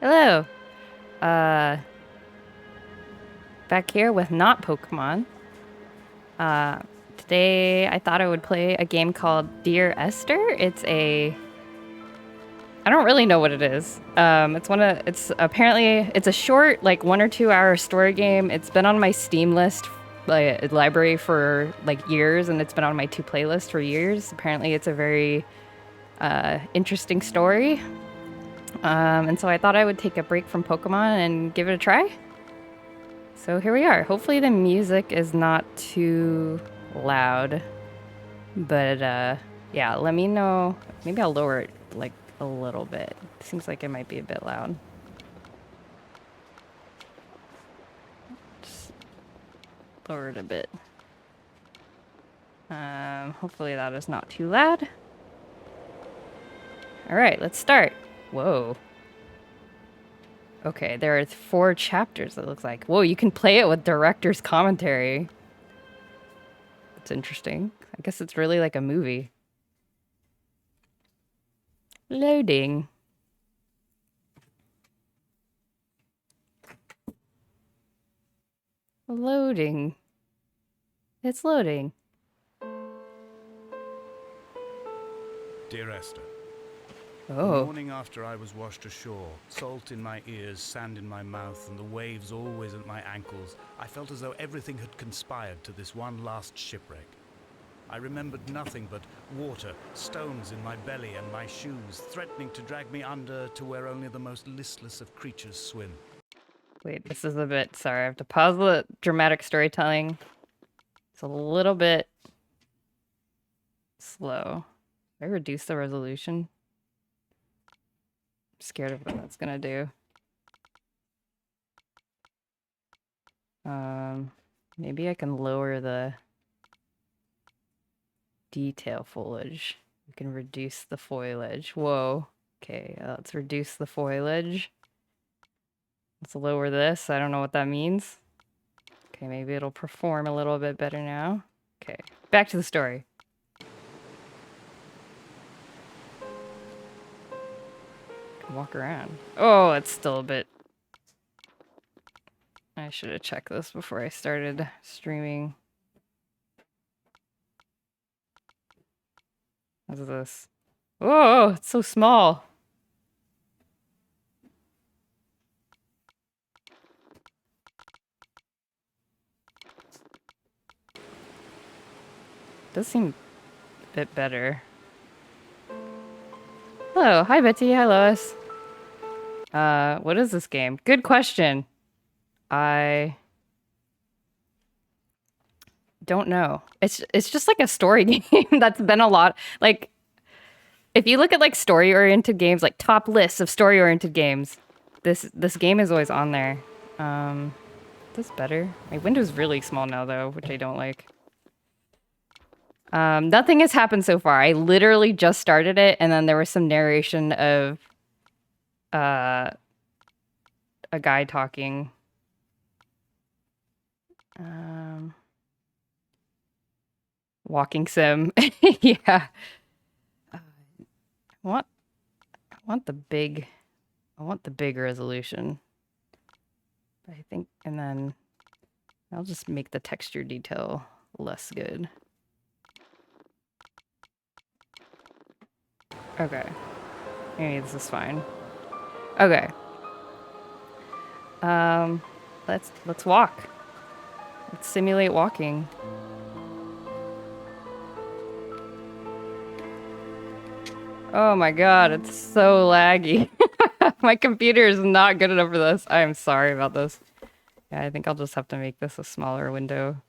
Hello. Uh, Back here with not Pokemon. Uh, Today I thought I would play a game called Dear Esther. I don't really know what it is. It's a short, like 1 or 2 hour story game. It's been on my Steam list, like library for like years, and it's been on my to playlist for years. Apparently, it's a very interesting story. And so I thought I would take a break from Pokemon and give it a try. So here we are. Hopefully the music is not too loud. But yeah, let me know. Maybe I'll lower it like a little bit. Seems like it might be a bit loud. Just lower it a bit. Hopefully that is not too loud. All right, let's start. Whoa. Okay, there are 4 chapters, it looks like. Whoa, you can play it with director's commentary. That's interesting. I guess it's really like a movie. Loading. Loading. It's loading. Dear Esther, the Oh. morning after I was washed ashore, salt in my ears, sand in my mouth, and the waves always at my ankles, I felt as though everything had conspired to this one last shipwreck. I remembered nothing but water, stones in my belly and my shoes, threatening to drag me under to where only the most listless of creatures swim. Wait, this is a bit... Sorry, I have to pause the dramatic storytelling. It's a little bit slow. Did I reduce the resolution? I'm scared of what that's gonna do. Maybe I can lower the detail foliage. We can reduce the foliage. Whoa. Okay, let's reduce the foliage. Let's lower this. I don't know what that means. Okay, maybe it'll perform a little bit better now. Okay, back to the story. Walk around. Oh, it's still a bit... I should have checked this before I started streaming. What is this? Oh, it's so small. Does seem a bit better. Hello, hi Betty, hi Lois. What is this game? Good question. I don't know. It's just like a story game that's been a lot. Like, if you look at like story-oriented games, like top lists of story-oriented games, this game is always on there. This better. My window's really small now though, which I don't like. Nothing has happened so far. I literally just started it, and then there was some narration of a guy talking. Walking sim. Yeah. I want the big, I want the big resolution. I think, and then I'll just make the texture detail less good. Okay. Maybe this is fine. Okay. Let's walk. Let's simulate walking. Oh my god, it's so laggy. My computer is not good enough for this. I am sorry about this. Yeah, I think I'll just have to make this a smaller window.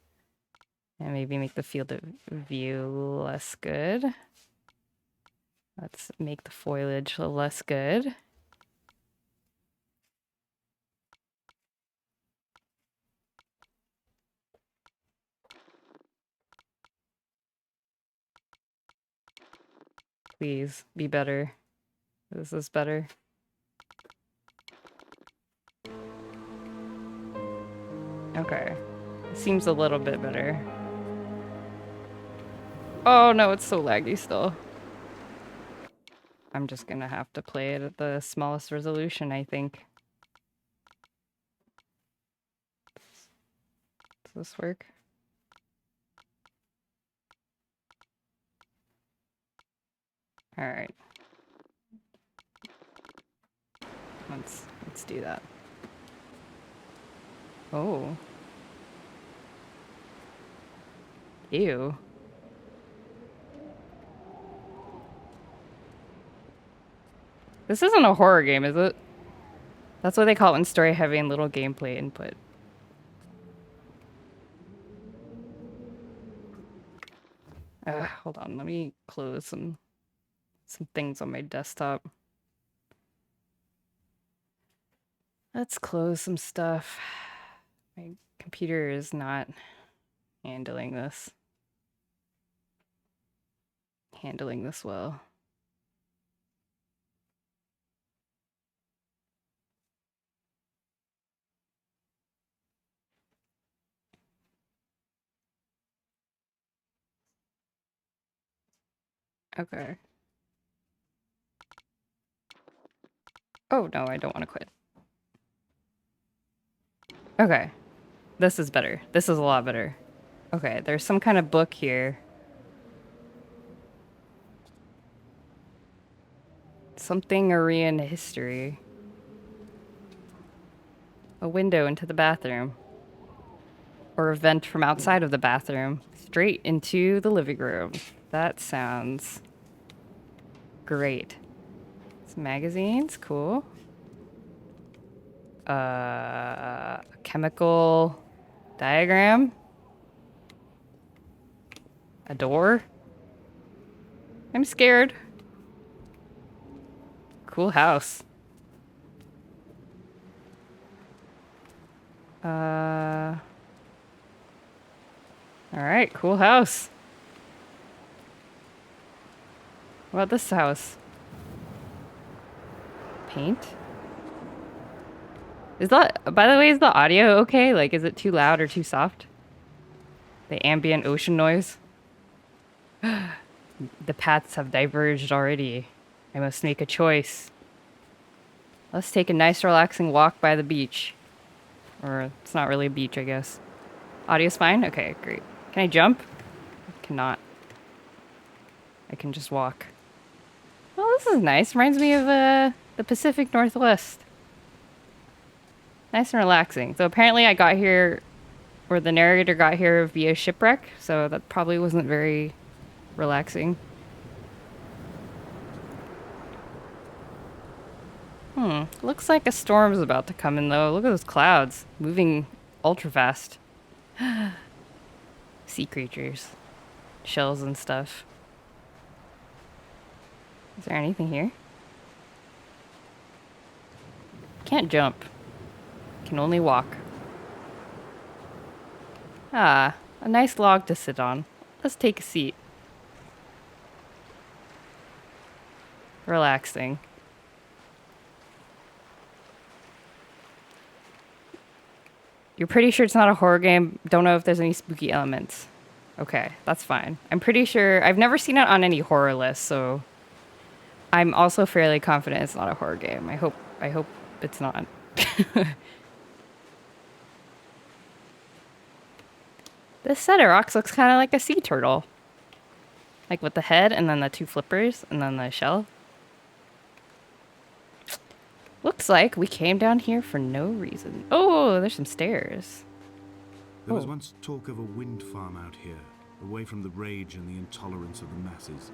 And maybe make the field of view less good. Let's make the foliage less good. Please, be better. This is better. Okay. Seems a little bit better. Oh no, it's so laggy still. I'm just gonna have to play it at the smallest resolution, I think. Does this work? All right. Let's do that. Oh. Ew. This isn't a horror game, is it? That's what they call it when story heavy and little gameplay input. Hold on, let me close some things on my desktop. Let's close some stuff. My computer is not handling this well. Okay. Oh, no, I don't want to quit. Okay. This is better. This is a lot better. Okay, there's some kind of book here. Something Aryan history. A window into the bathroom. Or a vent from outside of the bathroom. Straight into the living room. That sounds great. Some magazines, cool. Chemical diagram. A door. I'm scared. Cool house. Alright, cool house. What about this house? Paint? Is that, by the way, is the audio okay? Like, is it too loud or too soft? The ambient ocean noise? The paths have diverged already. I must make a choice. Let's take a nice relaxing walk by the beach. Or, it's not really a beach, I guess. Audio's fine? Okay, great. Can I jump? I cannot. I can just walk. Well, this is nice. Reminds me of the Pacific Northwest. Nice and relaxing. So apparently I got here, or the narrator got here via shipwreck, so that probably wasn't very relaxing. Looks like a storm's about to come in, though. Look at those clouds. Moving ultra fast. Sea creatures. Shells and stuff. Is there anything here? Can't jump. Can only walk. Ah, a nice log to sit on. Let's take a seat. Relaxing. You're pretty sure it's not a horror game? Don't know if there's any spooky elements. Okay, that's fine. I'm pretty sure... I've never seen it on any horror list, so... I'm also fairly confident it's not a horror game. I hope it's not. This set of rocks looks kind of like a sea turtle. Like with the head and then the two flippers and then the shell. Looks like we came down here for no reason. Oh, there's some stairs. There was once talk of a wind farm out here, away from the rage and the intolerance of the masses.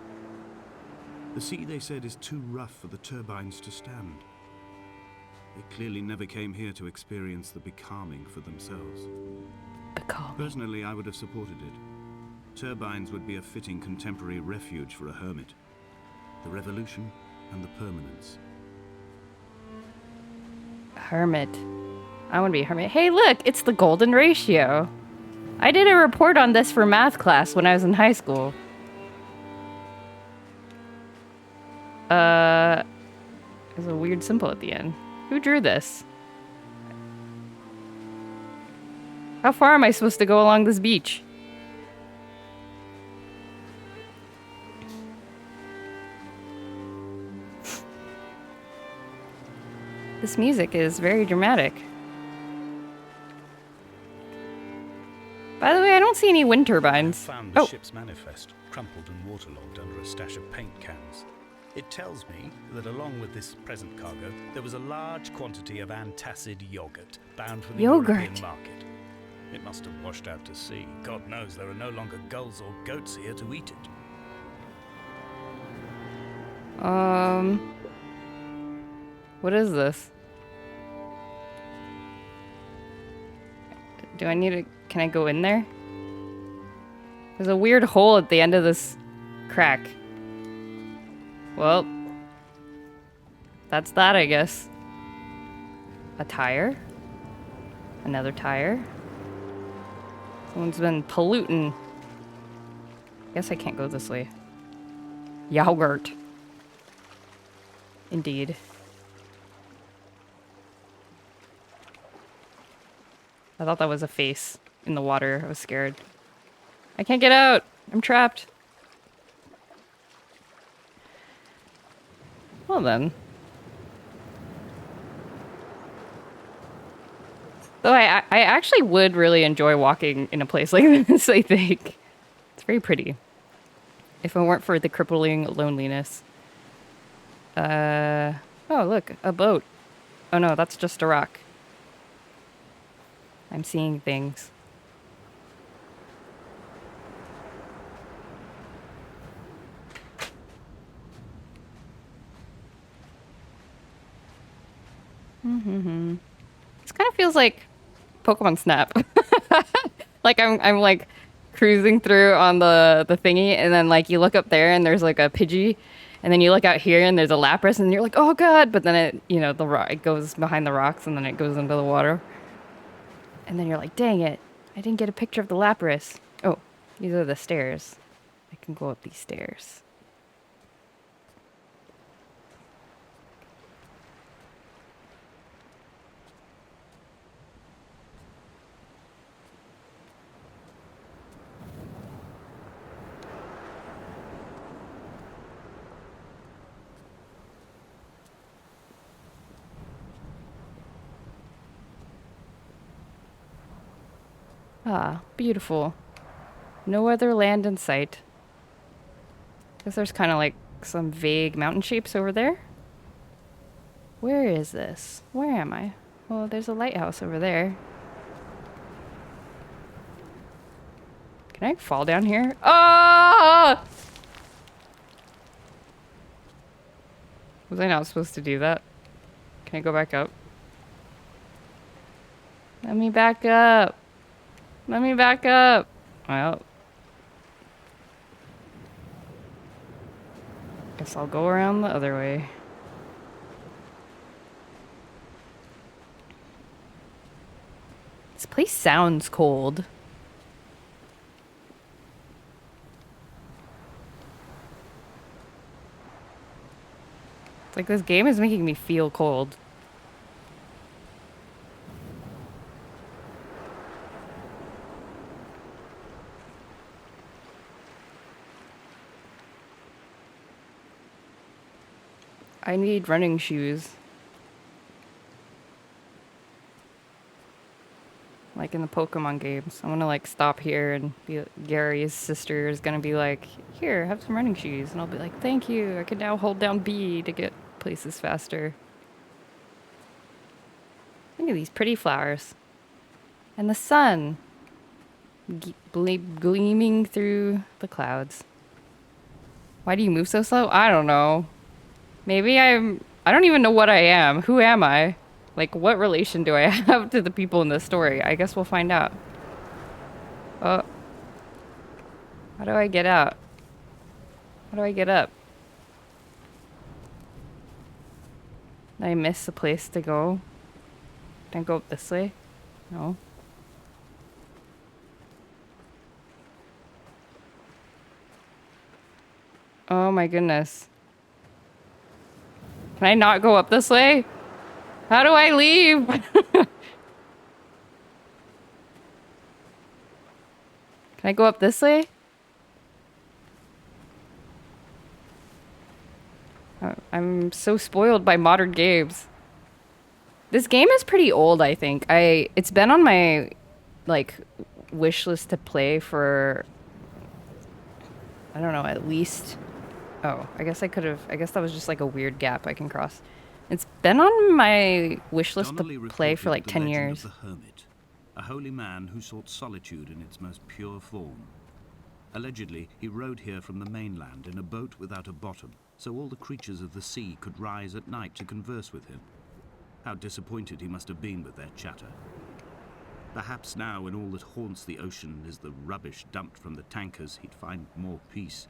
The sea, they said, is too rough for the turbines to stand. They clearly never came here to experience the becalming for themselves. Becalming. Personally, I would have supported it. Turbines would be a fitting contemporary refuge for a hermit. The revolution and the permanence. Hermit. I want to be a hermit. Hey, look, it's the golden ratio. I did a report on this for math class when I was in high school. There's a weird symbol at the end. Who drew this? How far am I supposed to go along this beach? This music is very dramatic. By the way, I don't see any wind turbines. I found the ship's manifest, crumpled and waterlogged under a stash of paint cans. It tells me that along with this present cargo, there was a large quantity of antacid yogurt bound for the European market. It must have washed out to sea. God knows there are no longer gulls or goats here to eat it. What is this? Do I need to... Can I go in there? There's a weird hole at the end of this crack. Well, that's that, I guess. A tire. Another tire. Someone's been polluting. Guess I can't go this way. Yogurt. Indeed. I thought that was a face in the water. I was scared. I can't get out. I'm trapped. Well then. Though I actually would really enjoy walking in a place like this, I think. It's very pretty. If it weren't for the crippling loneliness. Oh, look, a boat. Oh no, that's just a rock. I'm seeing things. This kind of feels like Pokemon Snap. Like I'm like cruising through on the thingy, and then like you look up there and there's like a Pidgey, and then you look out here and there's a Lapras, and you're like, oh god, but then it, you know, it goes behind the rocks and then it goes into the water. And then you're like, dang it, I didn't get a picture of the Lapras. Oh, these are the stairs. I can go up these stairs. Ah, beautiful. No other land in sight. Guess there's kind of like some vague mountain shapes over there. Where is this? Where am I? Well, there's a lighthouse over there. Can I fall down here? Ah! Was I not supposed to do that? Can I go back up? Let me back up. Let me back up. Well, guess I'll go around the other way. This place sounds cold. It's like this game is making me feel cold. I need running shoes. Like in the Pokemon games. I want to like stop here and be Gary's sister is going to be like, here, have some running shoes. And I'll be like, thank you. I can now hold down B to get places faster. Look at these pretty flowers. And the sun gleaming through the clouds. Why do you move so slow? I don't know. Maybe I don't even know what I am. Who am I? Like, what relation do I have to the people in this story? I guess we'll find out. Oh. How do I get out? How do I get up? Did I miss a place to go? Can I go up this way? No. Oh my goodness. Can I not go up this way? How do I leave? Can I go up this way? I'm so spoiled by modern games. This game is pretty old, I think. It's been on my like wish list to play for I don't know, at least oh, I guess that was just like a weird gap I can cross. It's been on my wish list to Donnelly play for reported like the 10 legend years. of the hermit, a holy man who sought solitude in its most pure form. Allegedly, he rode here from the mainland in a boat without a bottom, so all the creatures of the sea could rise at night to converse with him. How disappointed he must have been with their chatter. Perhaps now, when all that haunts the ocean is the rubbish dumped from the tankers, he'd find more peace.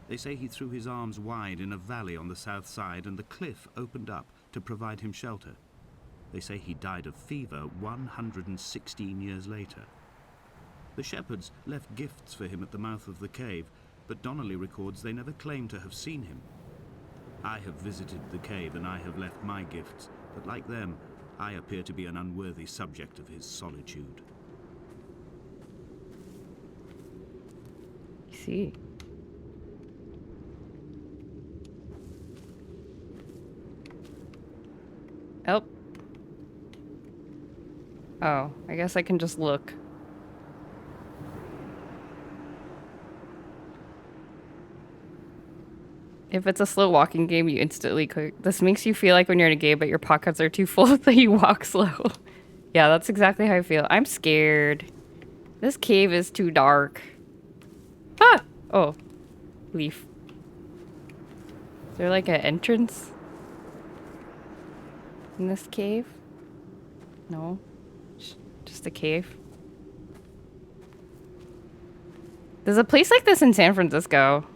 They say he threw his arms wide in a valley on the south side, and the cliff opened up to provide him shelter. They say he died of fever 116 years later. The shepherds left gifts for him at the mouth of the cave, but Donnelly records they never claimed to have seen him. I have visited the cave and I have left my gifts, but like them, I appear to be an unworthy subject of his solitude. I see. Oh. Oh, I guess I can just look. If it's a slow walking game, you instantly click. This makes you feel like when you're in a game, but your pockets are too full, so you walk slow. Yeah, that's exactly how I feel. I'm scared. This cave is too dark. Ah! Oh. Leaf. Is there like an entrance in this cave? No. Just a cave. There's a place like this in San Francisco.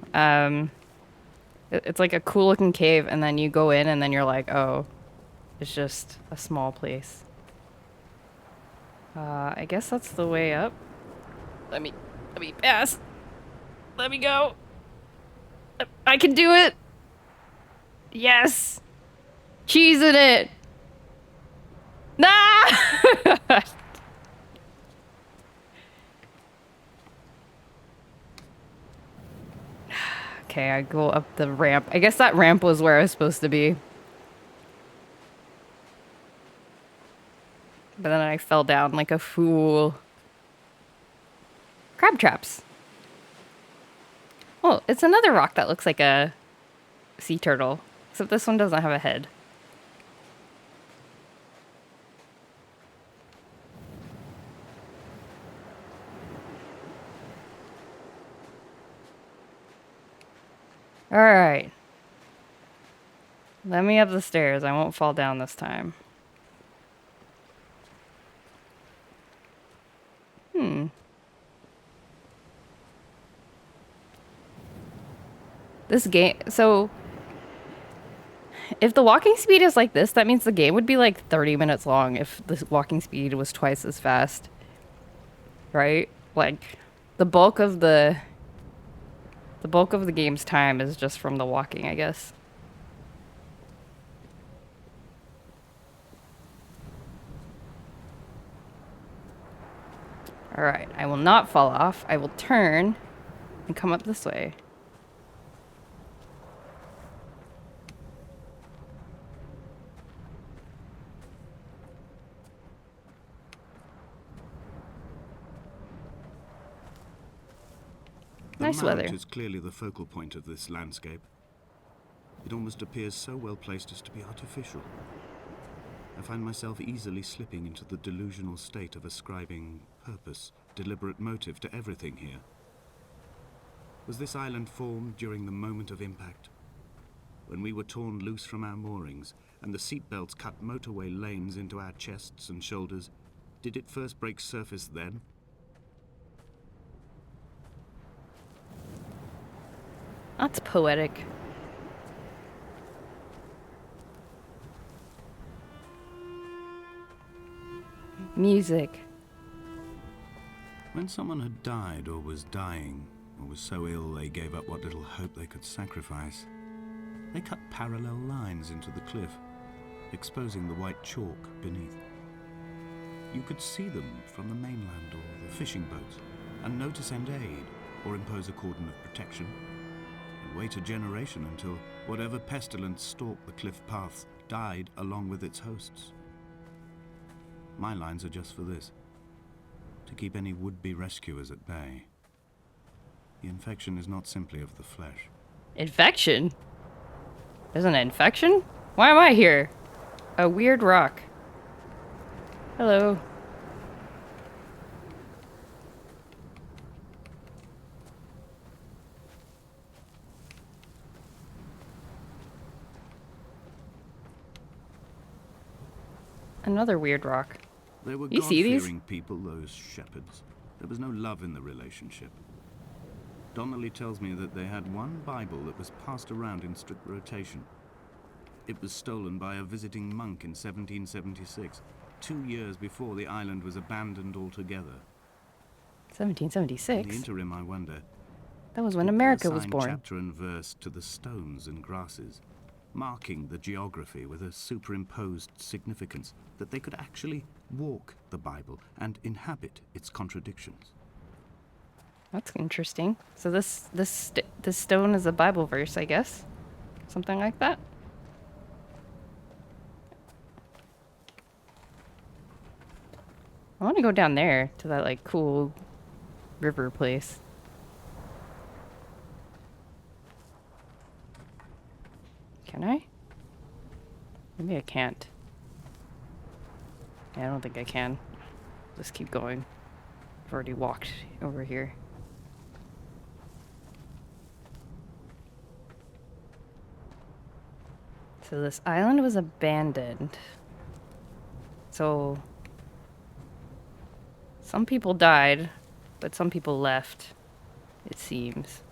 It's like a cool looking cave, and then you go in and then you're like, oh, it's just a small place. I guess that's the way up. Let me pass. Let me go. I can do it. Yes. Cheese in it. Nah. Okay, I go up the ramp. I guess that ramp was where I was supposed to be. But then I fell down like a fool. Crab traps. Oh, it's another rock that looks like a sea turtle. Except this one doesn't have a head. Alright. Let me up the stairs. I won't fall down this time. This game... So... If the walking speed is like this, that means the game would be like 30 minutes long if the walking speed was twice as fast. Right? Like, the bulk of the game's time is just from the walking, I guess. Alright, I will not fall off. I will turn and come up this way. Nice The weather. mount is clearly the focal point of this landscape. It almost appears so well placed as to be artificial. I find myself easily slipping into the delusional state of ascribing purpose, deliberate motive to everything here. Was this island formed during the moment of impact? When we were torn loose from our moorings and the seatbelts cut motorway lanes into our chests and shoulders, did it first break surface then? That's poetic. Music. When someone had died or was dying, or was so ill they gave up what little hope they could sacrifice, they cut parallel lines into the cliff, exposing the white chalk beneath. You could see them from the mainland or the fishing boats, and know to send aid or impose a cordon of protection, and wait a generation until whatever pestilence stalked the cliff paths died along with its hosts. My lines are just for this. To keep any would-be rescuers at bay. The infection is not simply of the flesh. Infection? There's an infection? Why am I here? A weird rock. Hello. Another weird rock. They were You see these? God-fearing people, those shepherds. There was no love in the relationship. Donnelly tells me that they had one Bible that was passed around in strict rotation. It was stolen by a visiting monk in 1776, 2 years before the island was abandoned altogether. In the 1776? interim, I wonder, That was when did they America was assign born. chapter and verse to the stones and grasses, marking the geography with a superimposed significance that they could actually walk the Bible and inhabit its contradictions. That's interesting. So this stone is a Bible verse, I guess. Something like that. I want to go down there to that like cool river place. Can I? Maybe I can't. Yeah, I don't think I can. Just keep going. I've already walked over here. So this island was abandoned. So some people died, but some people left, it seems.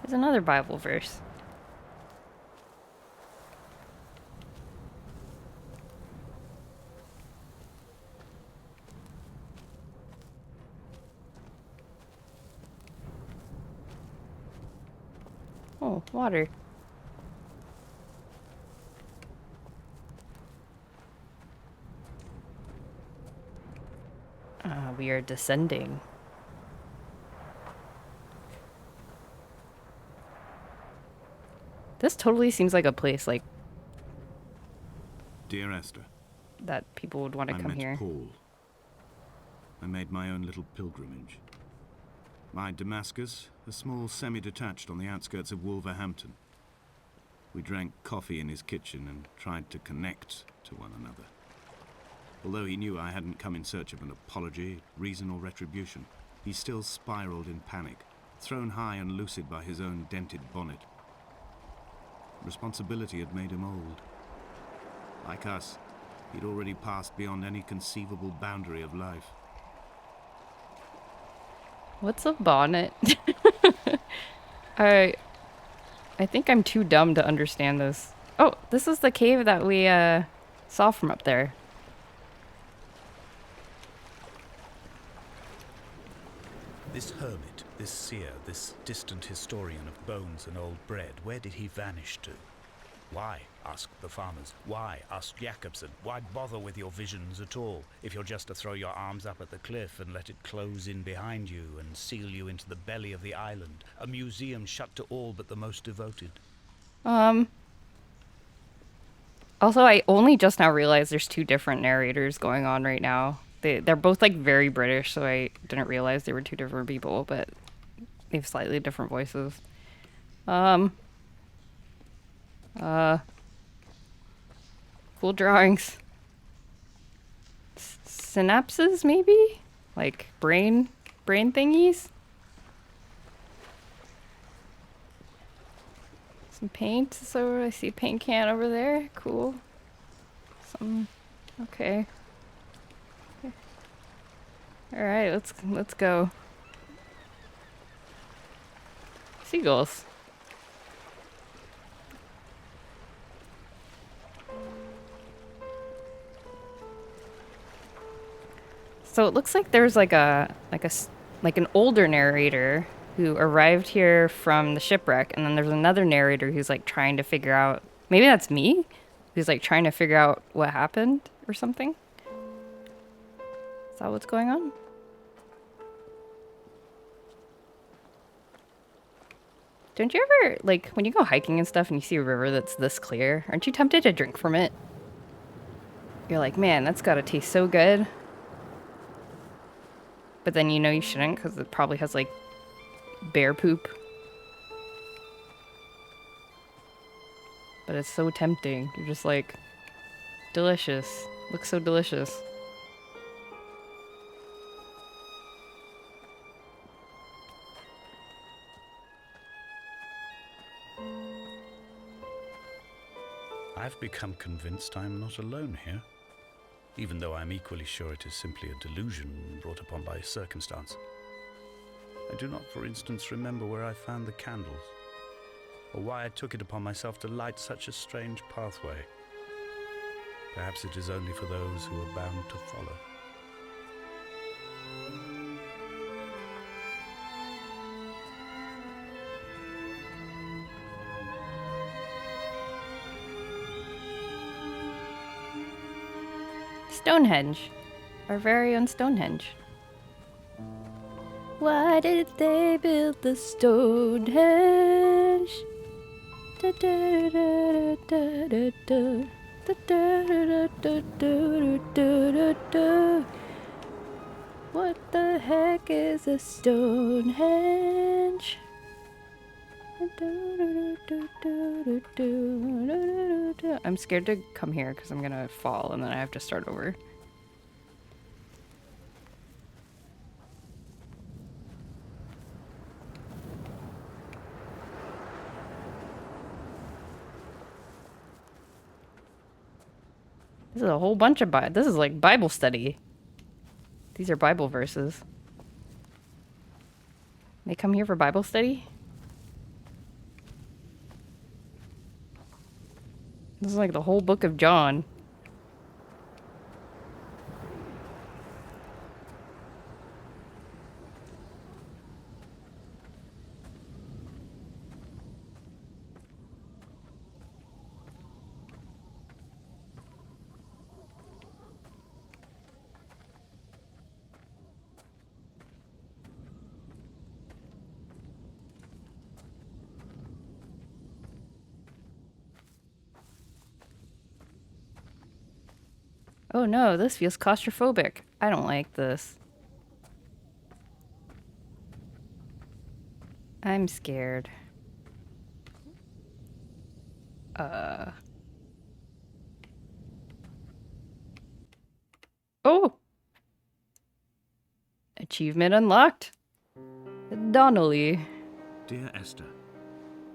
There's another Bible verse. Oh, water. We are descending. This totally seems like a place like Dear Esther, that people would want to I come met here. Paul. I made my own little pilgrimage. My Damascus, a small semi-detached on the outskirts of Wolverhampton. We drank coffee in his kitchen and tried to connect to one another. Although he knew I hadn't come in search of an apology, reason or retribution, he still spiraled in panic, thrown high and lucid by his own dented bonnet. Responsibility had made him old. Like us, he'd already passed beyond any conceivable boundary of life. What's a bonnet? I think I'm too dumb to understand this. Oh, this is the cave that we saw from up there. This hermit, this seer, this distant historian of bones and old bread, where did he vanish to? Why? Asked the farmers. Why? Asked Jacobson. Why bother with your visions at all, if you're just to throw your arms up at the cliff and let it close in behind you and seal you into the belly of the island, a museum shut to all but the most devoted? Also, I only just now realized there's two different narrators going on right now. They're both like very British, so I didn't realize they were two different people, but they have slightly different voices. Cool drawings. Synapses, maybe? Like brain thingies? Some paint. So I see a paint can over there. Cool. Okay. All right, let's go. Seagulls. So it looks like there's like an older narrator who arrived here from the shipwreck, and then there's another narrator who's like trying to figure out, maybe that's me, who's like trying to figure out what happened or something. Is that what's going on? Don't you ever, like, when you go hiking and stuff and you see a river that's this clear, aren't you tempted to drink from it? You're like, man, that's gotta taste so good. But then you know you shouldn't because it probably has, like, bear poop. But it's so tempting. You're just like, delicious. Looks so delicious. I've become convinced I'm not alone here, even though I'm equally sure it is simply a delusion brought upon by circumstance. I do not, for instance, remember where I found the candles, or why I took it upon myself to light such a strange pathway. Perhaps it is only for those who are bound to follow. Stonehenge. Our very own Stonehenge. Why did they build the Stonehenge? Da, da, da, da, da, da, da, da, da, da, da, da, da. What the heck is a Stonehenge? I'm scared to come here because I'm gonna fall and then I have to start over. This is a whole bunch of this is like Bible study. These are Bible verses. They come here for Bible study? This is like the whole book of John. Oh no, this feels claustrophobic. I don't like this. I'm scared. Oh! Achievement unlocked. Donnelly. Dear Esther,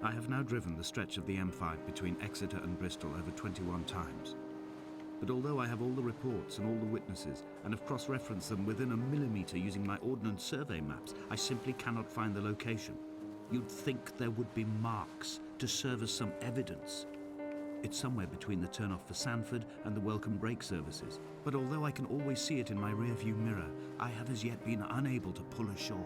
I have now driven the stretch of the M5 between Exeter and Bristol over 21 times. But although I have all the reports and all the witnesses, and have cross-referenced them within a millimetre using my Ordnance Survey maps, I simply cannot find the location. You'd think there would be marks to serve as some evidence. It's somewhere between the turn-off for Sanford and the welcome break services. But although I can always see it in my rear-view mirror, I have as yet been unable to pull ashore.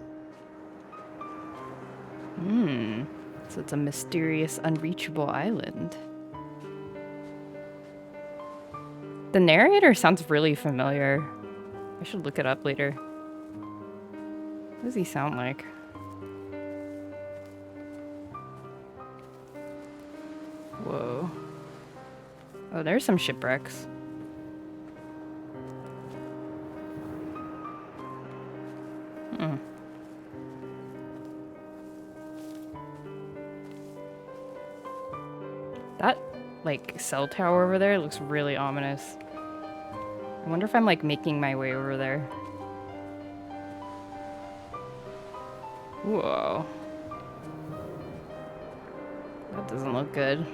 So it's a mysterious, unreachable island. The narrator sounds really familiar. I should look it up later. What does he sound like? Whoa. Oh, there's some shipwrecks. That, like, cell tower over there looks really ominous. I wonder if I'm, like, making my way over there. Whoa. That doesn't look good.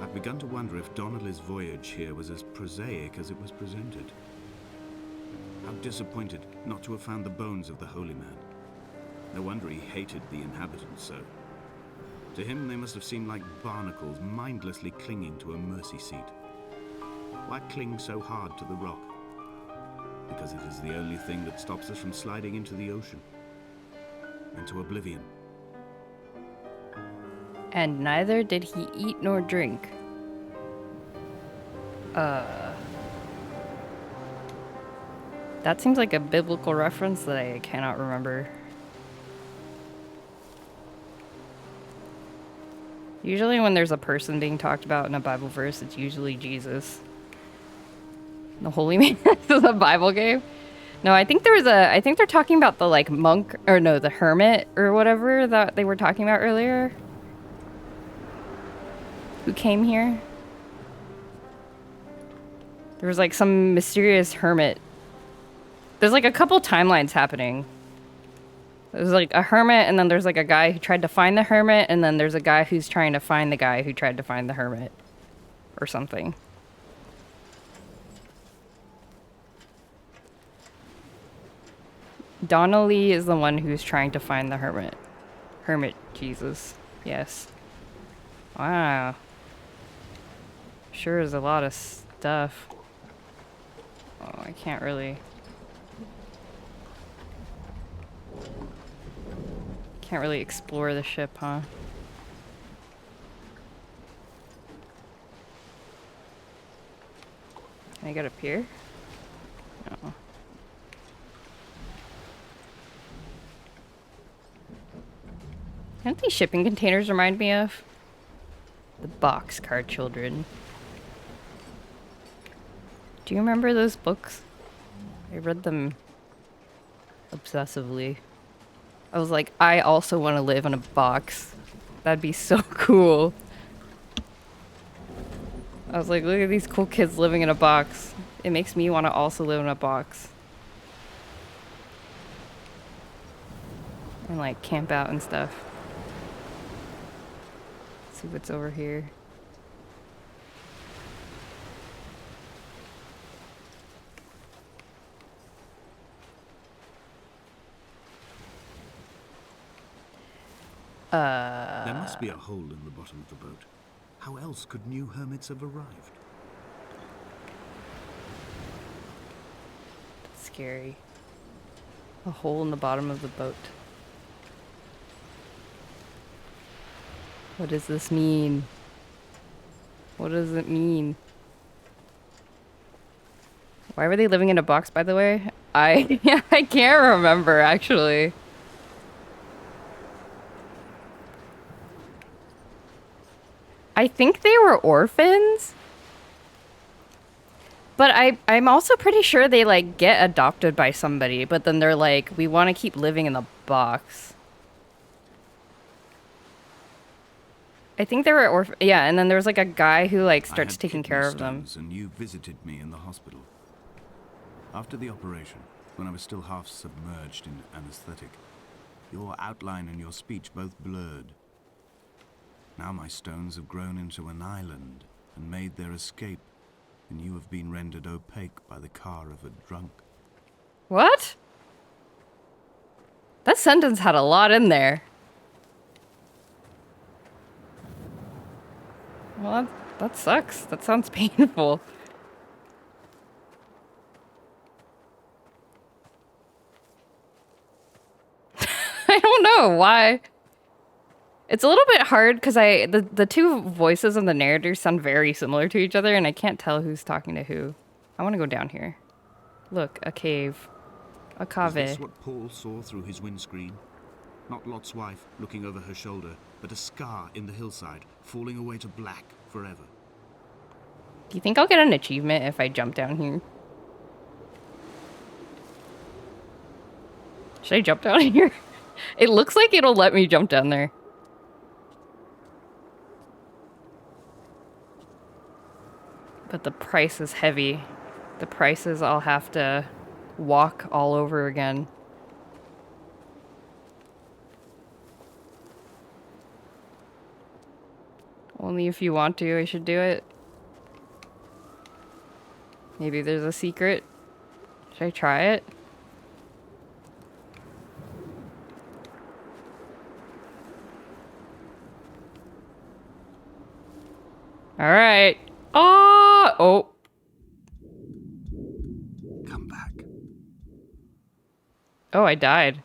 I've begun to wonder if Donnelly's voyage here was as prosaic as it was presented. How disappointed not to have found the bones of the holy man. No wonder he hated the inhabitants so. To him they must have seemed like barnacles mindlessly clinging to a mercy seat. Why cling so hard to the rock? Because it is the only thing that stops us from sliding into the ocean. Into oblivion. And neither did he eat nor drink. That seems like a biblical reference that I cannot remember. Usually when there's a person being talked about in a Bible verse, it's usually Jesus. The holy man. This is a Bible game? No, I think I think they're talking about the like monk, or no, the hermit or whatever that they were talking about earlier. Who came here? There was like some mysterious hermit. There's like a couple timelines happening. There's like a hermit, and then there's like a guy who tried to find the hermit, and then there's a guy who's trying to find the guy who tried to find the hermit. Or something. Donnelly is the one who's trying to find the hermit. Hermit Jesus. Yes. Wow. Sure is a lot of stuff. Oh, I can't really... Can't really explore the ship, huh? Can I get up here? No. What these shipping containers remind me of? The Boxcar Children. Do you remember those books? I read them obsessively. I was like, I also want to live in a box. That'd be so cool. I was like, look at these cool kids living in a box. It makes me want to also live in a box. And like camp out and stuff. Let's see what's over here. There must be a hole in the bottom of the boat. How else could new hermits have arrived? That's scary. A hole in the bottom of the boat. What does this mean? What does it mean? Why were they living in a box, by the way? I can't remember, actually. I think they were orphans. But I'm also pretty sure they, like, get adopted by somebody, but then they're like, we want to keep living in the box. I think they were yeah, and then there was, like, a guy who, like, starts taking care of them. And you visited me in the hospital. After the operation, when I was still half submerged in anesthetic, your outline and your speech both blurred. Now my stones have grown into an island and made their escape, and you have been rendered opaque by the car of a drunk. What? That sentence had a lot in there. Well, that sucks. That sounds painful. I don't know why. It's a little bit hard because the two voices of the narrators sound very similar to each other, and I can't tell who's talking to who. I want to go down here. Look, a cave. A cave. Is this what Paul saw through his windscreen? Not Lot's wife looking over her shoulder, but a scar in the hillside, falling away to black forever. Do you think I'll get an achievement if I jump down here? Should I jump down here? It looks like it'll let me jump down there. But the price is heavy. The price is I'll have to walk all over again. Only if you want to, I should do it. Maybe there's a secret. Should I try it? All right. Oh. Come back. Oh, I died.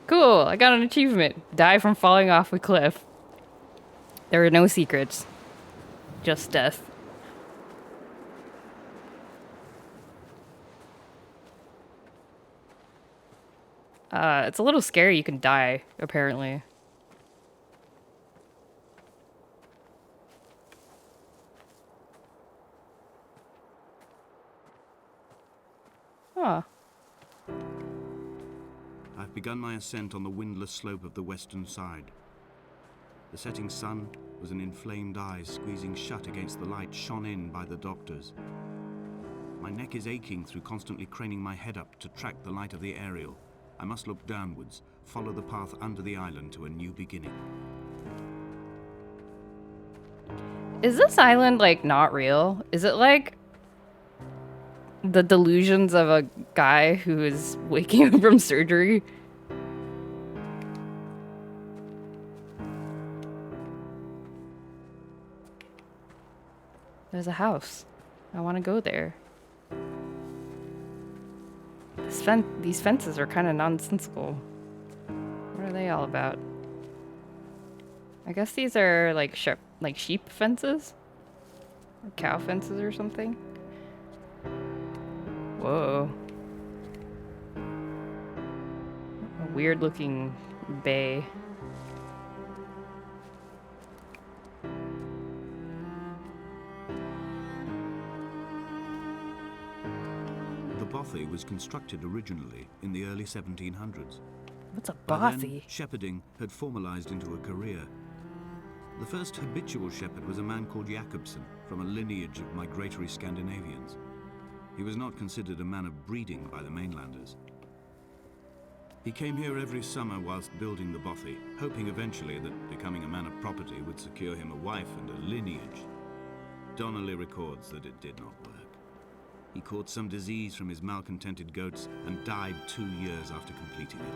Cool, I got an achievement. Die from falling off a cliff. There were no secrets. Just death. It's a little scary. You can die, apparently. Huh. I've begun my ascent on the windless slope of the western side. The setting sun was an inflamed eye squeezing shut against the light shone in by the doctors. My neck is aching through constantly craning my head up to track the light of the aerial. I must look downwards, follow the path under the island to a new beginning. Is this island, like, not real? Is it, like, the delusions of a guy who is waking up from surgery? There's a house. I want to go there. These fences are kind of nonsensical. What are they all about? I guess these are like sheep fences? Or cow fences or something? Whoa. A weird looking bay. The bothy was constructed originally in the early 1700s. What's a By then, bothy? shepherding had formalized into a career. The first habitual shepherd was a man called Jakobsen, from a lineage of migratory Scandinavians. He was not considered a man of breeding by the mainlanders. He came here every summer whilst building the bothy, hoping eventually that becoming a man of property would secure him a wife and a lineage. Donnelly records that it did not work. He caught some disease from his malcontented goats and died 2 years after completing it.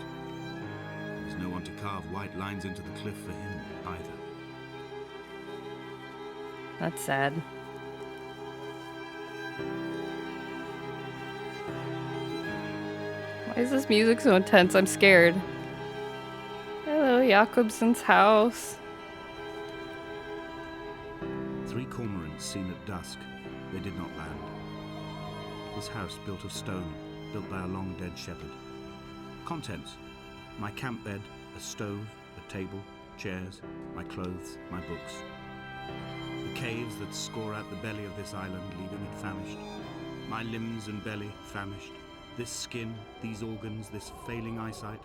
There was no one to carve white lines into the cliff for him either. That's sad. Why is this music so intense? I'm scared. Hello, Jakobsen's house. 3 cormorants seen at dusk. They did not land. His house built of stone, built by a long-dead shepherd. Contents: my camp bed, a stove, a table, chairs, my clothes, my books. The caves that score out the belly of this island, leaving it famished. My limbs and belly famished. This skin, these organs, this failing eyesight.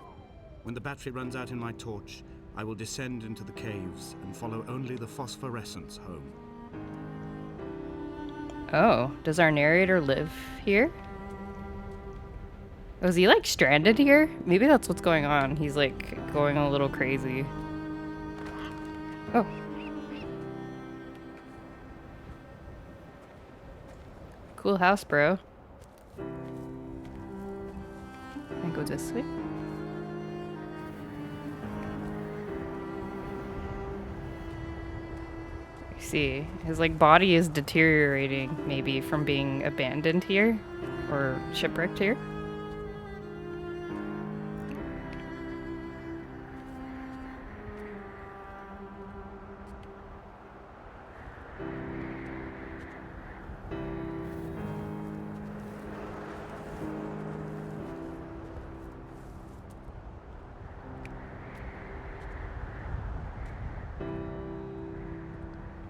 When the battery runs out in my torch, I will descend into the caves and follow only the phosphorescence home. Oh, does our narrator live here? Was he like stranded here? Maybe that's what's going on. He's like going a little crazy. Oh. Cool house, bro. Can I go this way? I see. His like body is deteriorating, maybe from being abandoned here or shipwrecked here.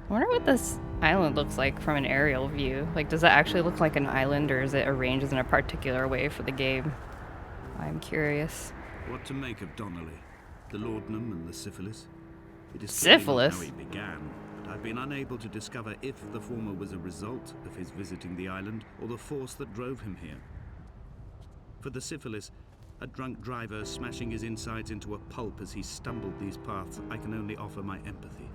I wonder what this island looks like from an aerial view. Like, does it actually look like an island, or is it arranged in a particular way for the game? I'm curious. What to make of Donnelly, the laudanum and the syphilis? It is Syphilis? clearly not how he began, but I've been unable to discover if the former was a result of his visiting the island or the force that drove him here. For the syphilis, a drunk driver smashing his insides into a pulp as he stumbled these paths, I can only offer my empathy.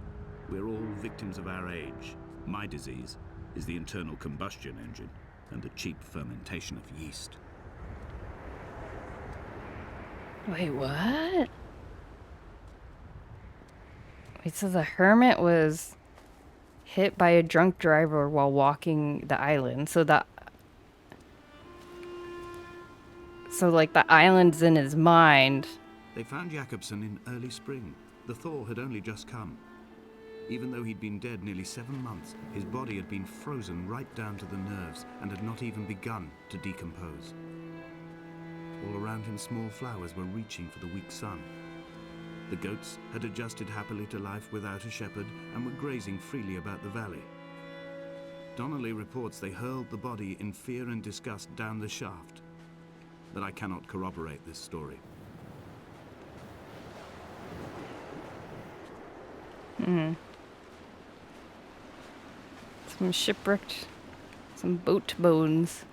We're all victims of our age. My disease is the internal combustion engine and the cheap fermentation of yeast. Wait, what? Wait, so the hermit was hit by a drunk driver while walking the island. So like the island's in his mind. They found Jakobsen in early spring. The thaw had only just come. Even though he'd been dead nearly 7 months, his body had been frozen right down to the nerves and had not even begun to decompose. All around him small flowers were reaching for the weak sun. The goats had adjusted happily to life without a shepherd and were grazing freely about the valley. Donnelly reports they hurled the body in fear and disgust down the shaft, but I cannot corroborate this story. Some shipwrecked, some boat bones.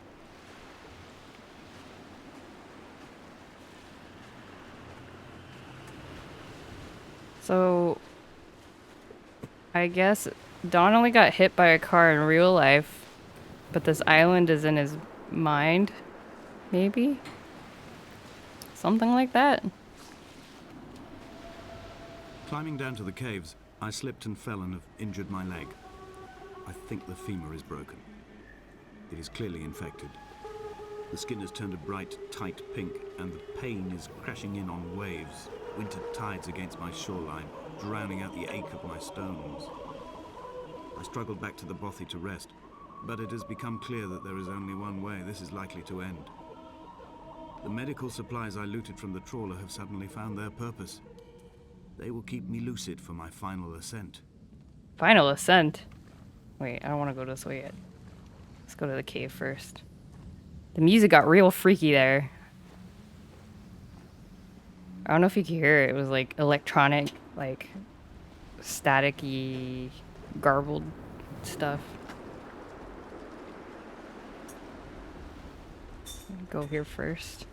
So, I guess Donnelly got hit by a car in real life, but this island is in his mind, maybe? Something like that. Climbing down to the caves, I slipped and fell and have injured my leg. I think the femur is broken. It is clearly infected. The skin has turned a bright, tight pink, and the pain is crashing in on waves, winter tides against my shoreline, drowning out the ache of my stones. I struggled back to the bothy to rest, but it has become clear that there is only one way this is likely to end. The medical supplies I looted from the trawler have suddenly found their purpose. They will keep me lucid for my final ascent. Final ascent? Wait, I don't want to go this way yet. Let's go to the cave first. The music got real freaky there. I don't know if you could hear it. It was like electronic, like staticky, garbled stuff. Go here first.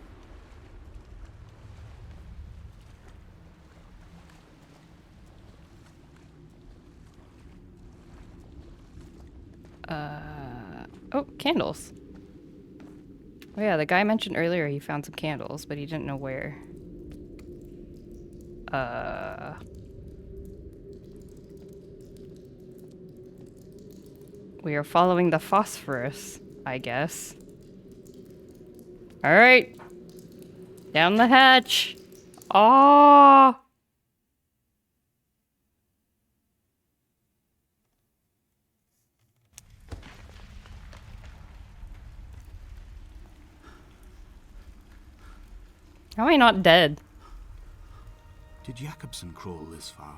Oh, candles. Oh yeah, the guy mentioned earlier he found some candles, but he didn't know where. We are following the phosphorus, I guess. Alright. Down the hatch. Ah. How am I not dead? Did Jakobsen crawl this far?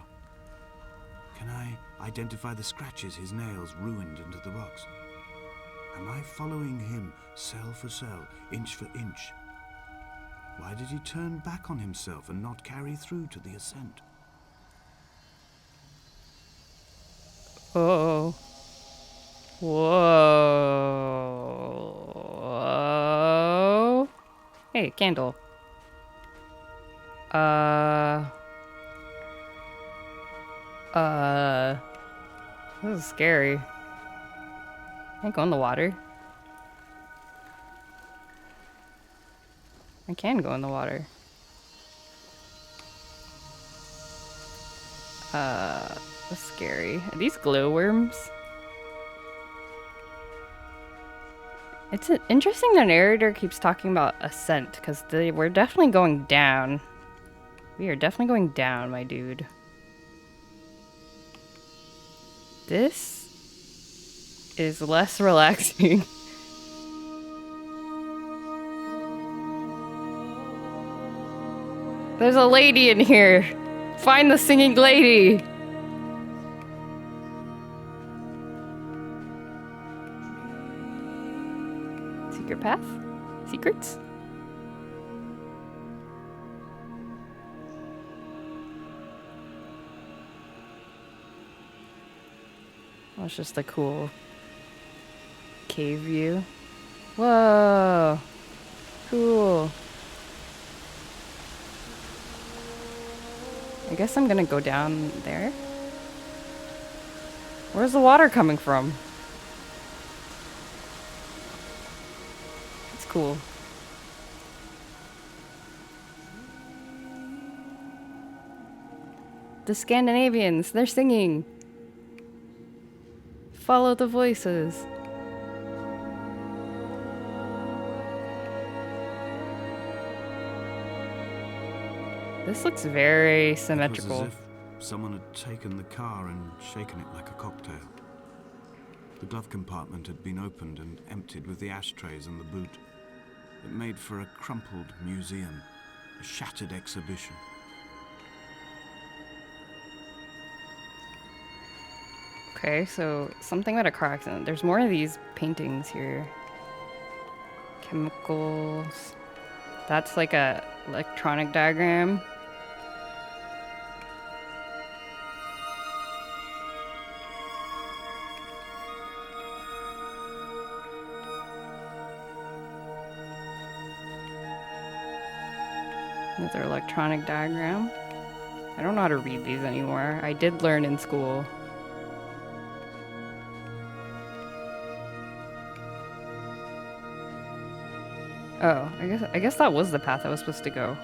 Can I identify the scratches his nails ruined into the rocks? Am I following him cell for cell, inch for inch? Why did he turn back on himself and not carry through to the ascent? Oh. Whoa. Hey, candle. This is scary. Can I go in the water? I can go in the water. That's scary. Are these glowworms? It's interesting the narrator keeps talking about ascent, because we're definitely going down. We are definitely going down, my dude. This is less relaxing. There's a lady in here. Find the singing lady. Secret path? Secrets? Oh, it's just a cool cave view. Whoa! Cool. I guess I'm gonna go down there. Where's the water coming from? It's cool. The Scandinavians, they're singing. Follow the voices. This looks very symmetrical. It was as if someone had taken the car and shaken it like a cocktail. The glove compartment had been opened and emptied with the ashtrays and the boot. It made for a crumpled museum, a shattered exhibition. Okay, so something about a car accident. There's more of these paintings here. Chemicals. That's like a electronic diagram. Another electronic diagram. I don't know how to read these anymore. I did learn in school. Oh, I guess that was the path I was supposed to go.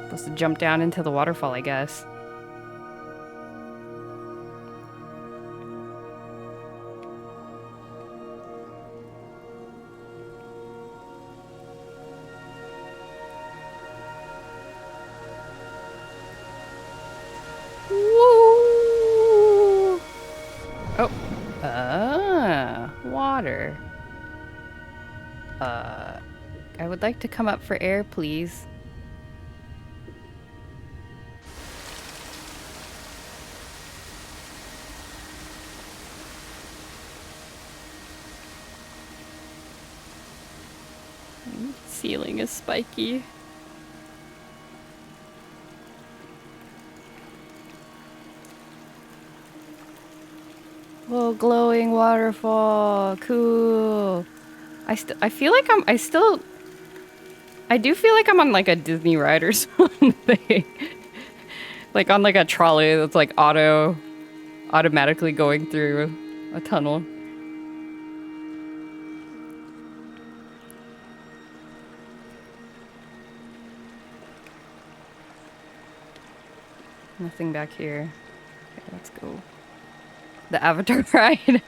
Supposed to jump down into the waterfall, I guess. Woo! Oh. Water. I would like to come up for air, please. Ceiling is spiky. Oh, glowing waterfall. Cool. I feel like I do feel like I'm on like a Disney ride or something. Like on like a trolley that's like automatically going through a tunnel. Nothing back here. Okay, let's go. The Avatar ride.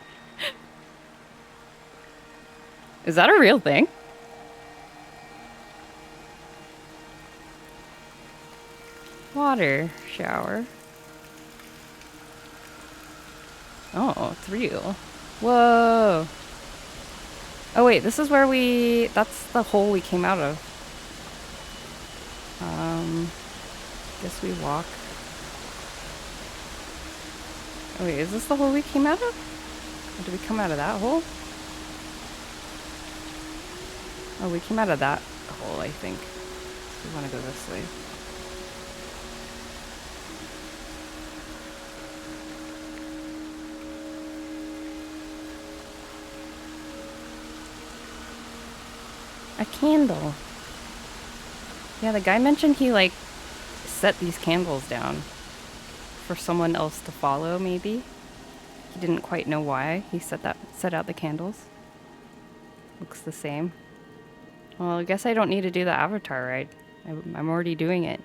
Is that a real thing? Water shower. Oh, it's real. Whoa. Oh wait, this is where that's the hole we came out of. Guess we walk. Oh wait, is this the hole we came out of? Or did we come out of that hole? Oh, we came out of that hole, I think. We want to go this way. A candle. Yeah, the guy mentioned he like set these candles down for someone else to follow, maybe. He didn't quite know why he set out the candles. Looks the same. Well, I guess I don't need to do the Avatar ride. I'm already doing it.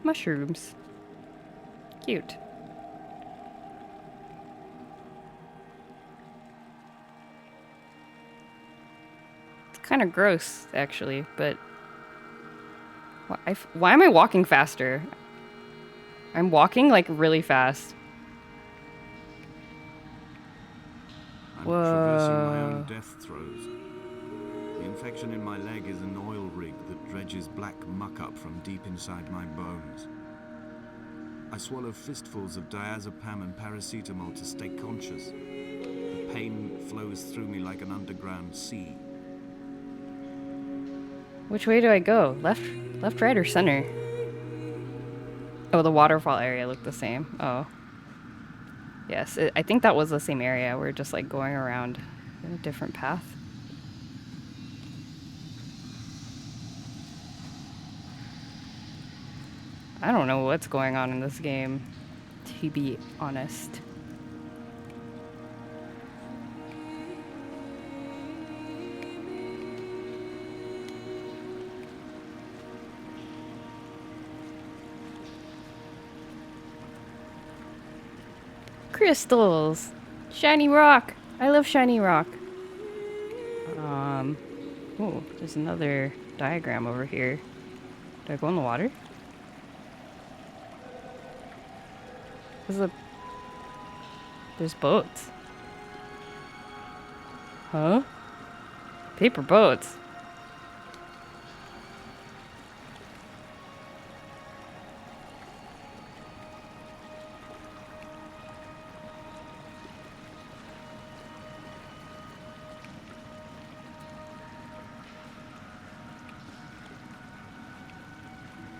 Mushrooms. Cute. It's kind of gross, actually, but why am I walking faster? I'm walking like really fast. I'm traversing my own death throes. The infection in my leg is an oil rig that dredges black muck up from deep inside my bones. I swallow fistfuls of diazepam and paracetamol to stay conscious. The pain flows through me like an underground sea. Which way do I go? Left, right, or center? Oh, the waterfall area looked the same. Oh. Yes, I think that was the same area. We're just like going around in a different path. I don't know what's going on in this game, to be honest. Crystals! Shiny rock! I love shiny rock. Oh, there's another diagram over here. Do I go in the water? There's boats. Huh? Paper boats.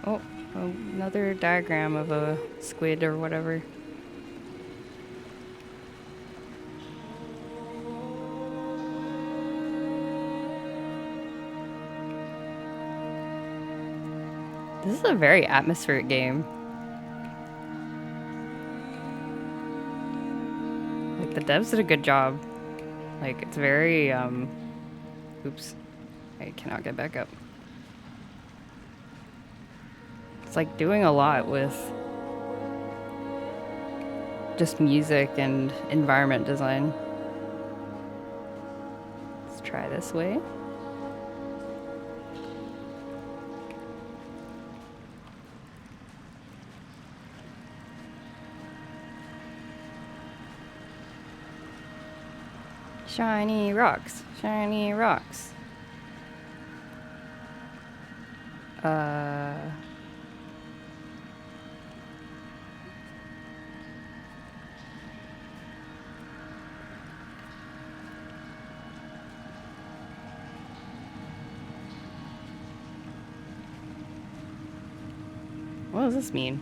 Oh, another diagram of a squid or whatever. This is a very atmospheric game. Like, the devs did a good job. Like, it's very, oops. I cannot get back up. It's like doing a lot with just music and environment design. Let's try this way. Shiny rocks, shiny rocks. What does this mean?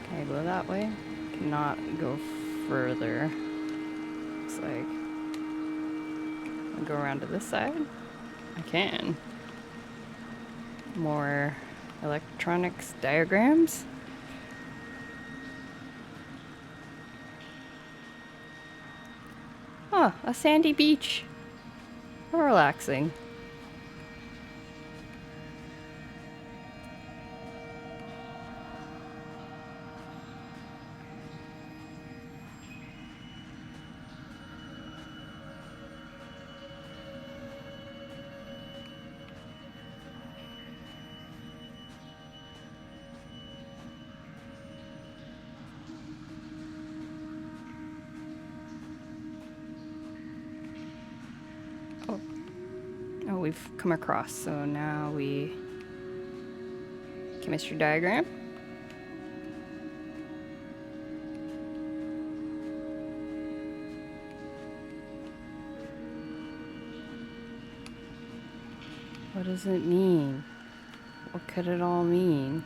Can I go that way? Cannot go further. Looks like. I'll go around to this side. I can. More electronics diagrams. Oh, a sandy beach. How relaxing. Oh, we've come across, so now we... Chemistry diagram. What does it mean? What could it all mean?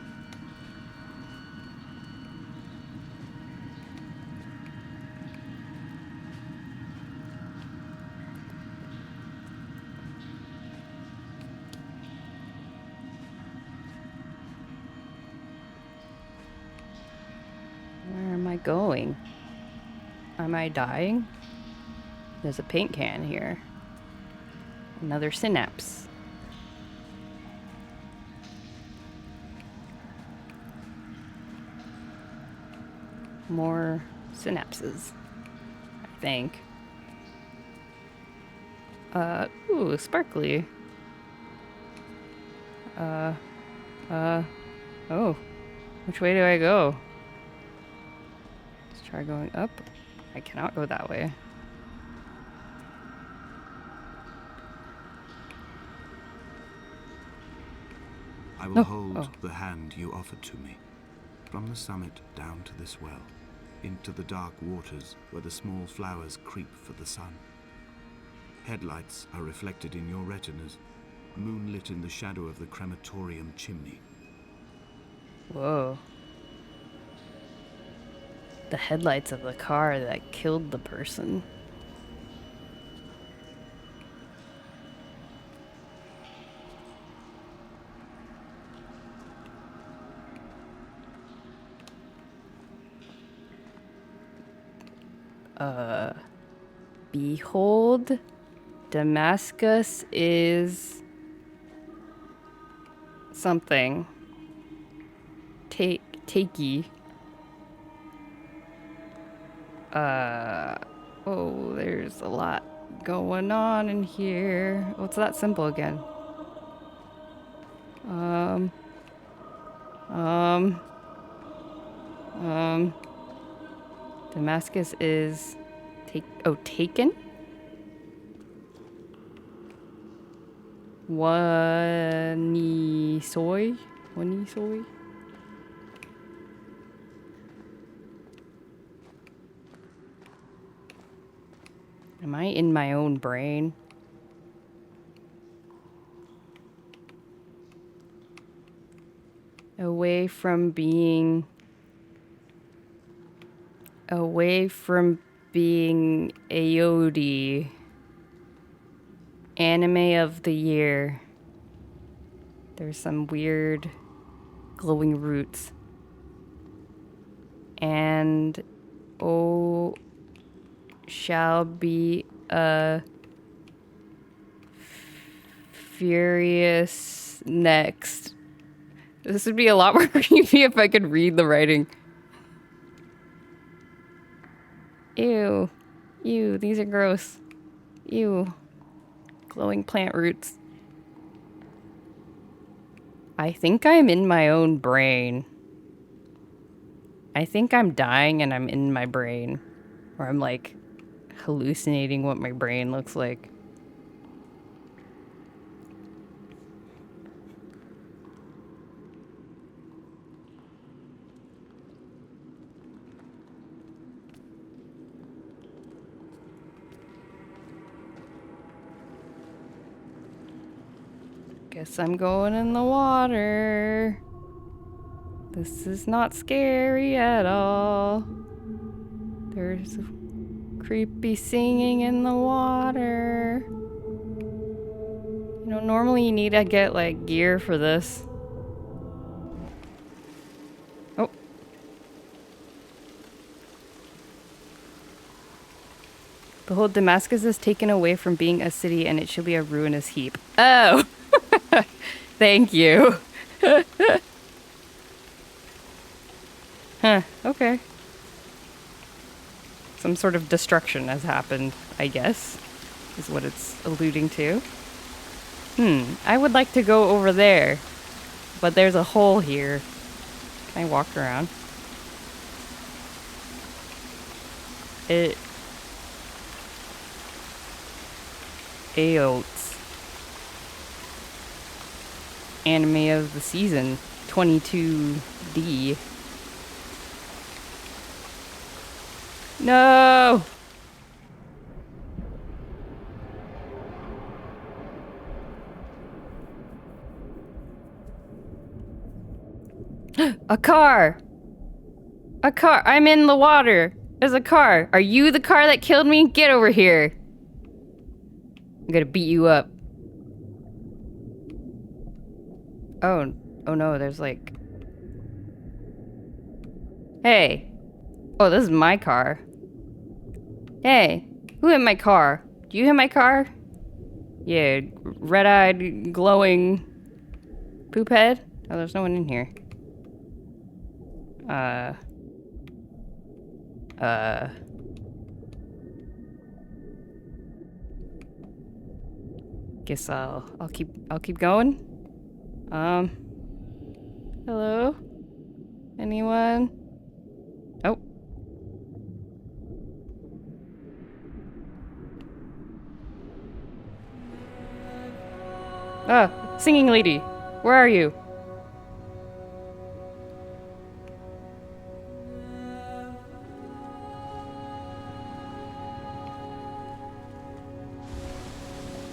Where am I going? Am I dying? There's a paint can here. Another synapse. More synapses, I think. Ooh, sparkly. Oh. Which way do I go? Let's try going up. I cannot go that way. I will hold the hand you offered to me. From the summit down to this well, into the dark waters where the small flowers creep for the sun. Headlights are reflected in your retinas, moonlit in the shadow of the crematorium chimney. Whoa. The headlights of the car that killed the person. Behold, Damascus is something. takey. Oh, there's a lot going on in here. What's that symbol again? Damascus is taken? Wanisoy? Wanisoy? Am I in my own brain? Away from being AOD. Anime of the year. There's some weird glowing roots. And shall be a furious next. This would be a lot more creepy if I could read the writing. Ew. Ew, these are gross. Ew. Glowing plant roots. I think I'm in my own brain. I think I'm dying and I'm in my brain. Or I'm like hallucinating what my brain looks like. Guess I'm going in the water. This is not scary at all. There's creepy singing in the water. You know, normally you need to get like gear for this. Oh. Behold, Damascus is taken away from being a city and it shall be a ruinous heap. Oh! Thank you. Huh, okay. Some sort of destruction has happened, I guess, is what it's alluding to. I would like to go over there, but there's a hole here. Can I walk around? Aotes. Anime of the season, 22D. No! A car! A car! I'm in the water! There's a car! Are you the car that killed me? Get over here! I'm gonna beat you up. Oh no, there's like... Hey! Oh, this is my car. Hey! Who hit my car? Do you hit my car? Yeah, red-eyed, glowing... poop head? Oh, there's no one in here. Guess I'll keep going. Hello? Anyone? Oh. Ah, singing lady. Where are you?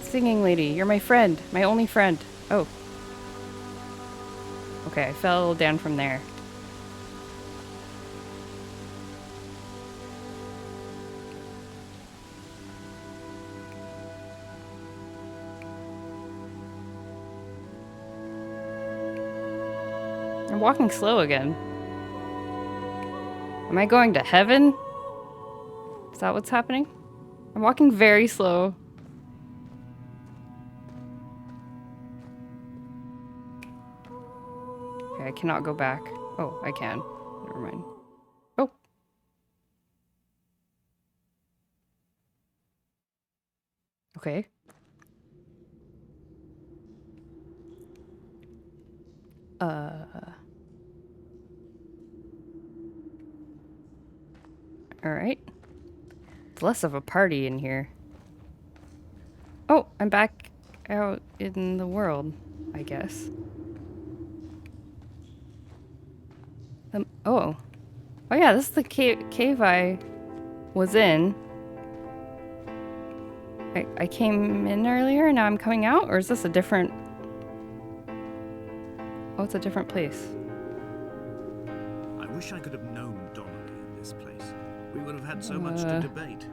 Singing lady, you're my friend. My only friend. Oh. Okay, I fell down from there. I'm walking slow again. Am I going to heaven? Is that what's happening? I'm walking very slow. Okay, I cannot go back. Oh, I can. Never mind. Oh. Okay. All right. It's less of a party in here. Oh, I'm back out in the world, I guess. Oh. Oh yeah, this is the cave I was in. I came in earlier, now I'm coming out? Or is this a different... Oh, it's a different place. I wish I could have known Donnelly in this place. We would have had so much to debate.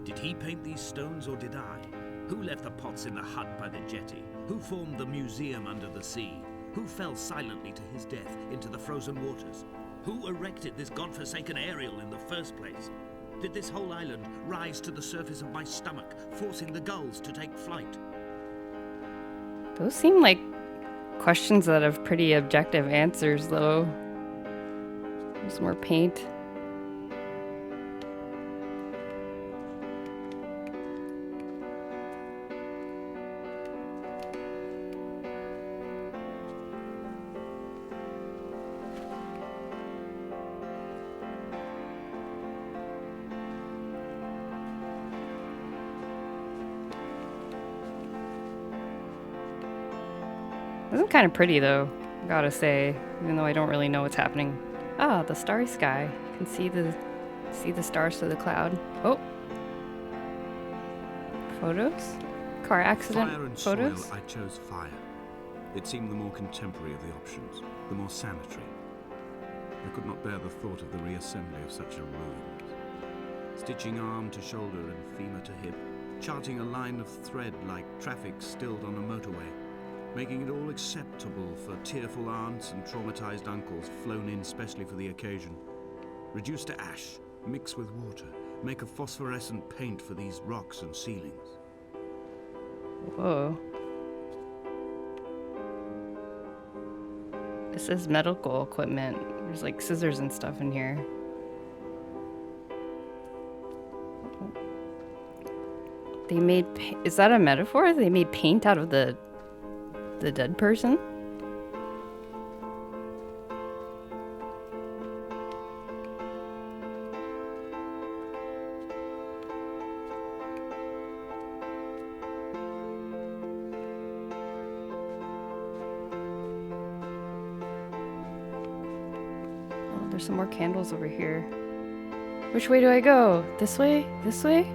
Did he paint these stones or did I? Who left the pots in the hut by the jetty? Who formed the museum under the sea? Who fell silently to his death into the frozen waters? Who erected this godforsaken aerial in the first place? Did this whole island rise to the surface of my stomach, forcing the gulls to take flight? Those seem like questions that have pretty objective answers, though. There's more paint. This is kind of pretty, though, I gotta say, even though I don't really know what's happening. Ah, the starry sky. You can see the stars through the cloud. Oh, photos, car accident Fire and photos. soil, I chose fire. It seemed the more contemporary of the options, the more sanitary. I could not bear the thought of the reassembly of such a ruin. Stitching arm to shoulder and femur to hip, charting a line of thread like traffic stilled on a motorway, making it all acceptable for tearful aunts and traumatized uncles flown in specially for the occasion. Reduce to ash, mix with water, make a phosphorescent paint for these rocks and ceilings. Whoa. This is medical equipment. There's like scissors and stuff in here. They made... Is that a metaphor? They made paint out of the dead person? Oh, there's some more candles over here. Which way do I go? This way? This way?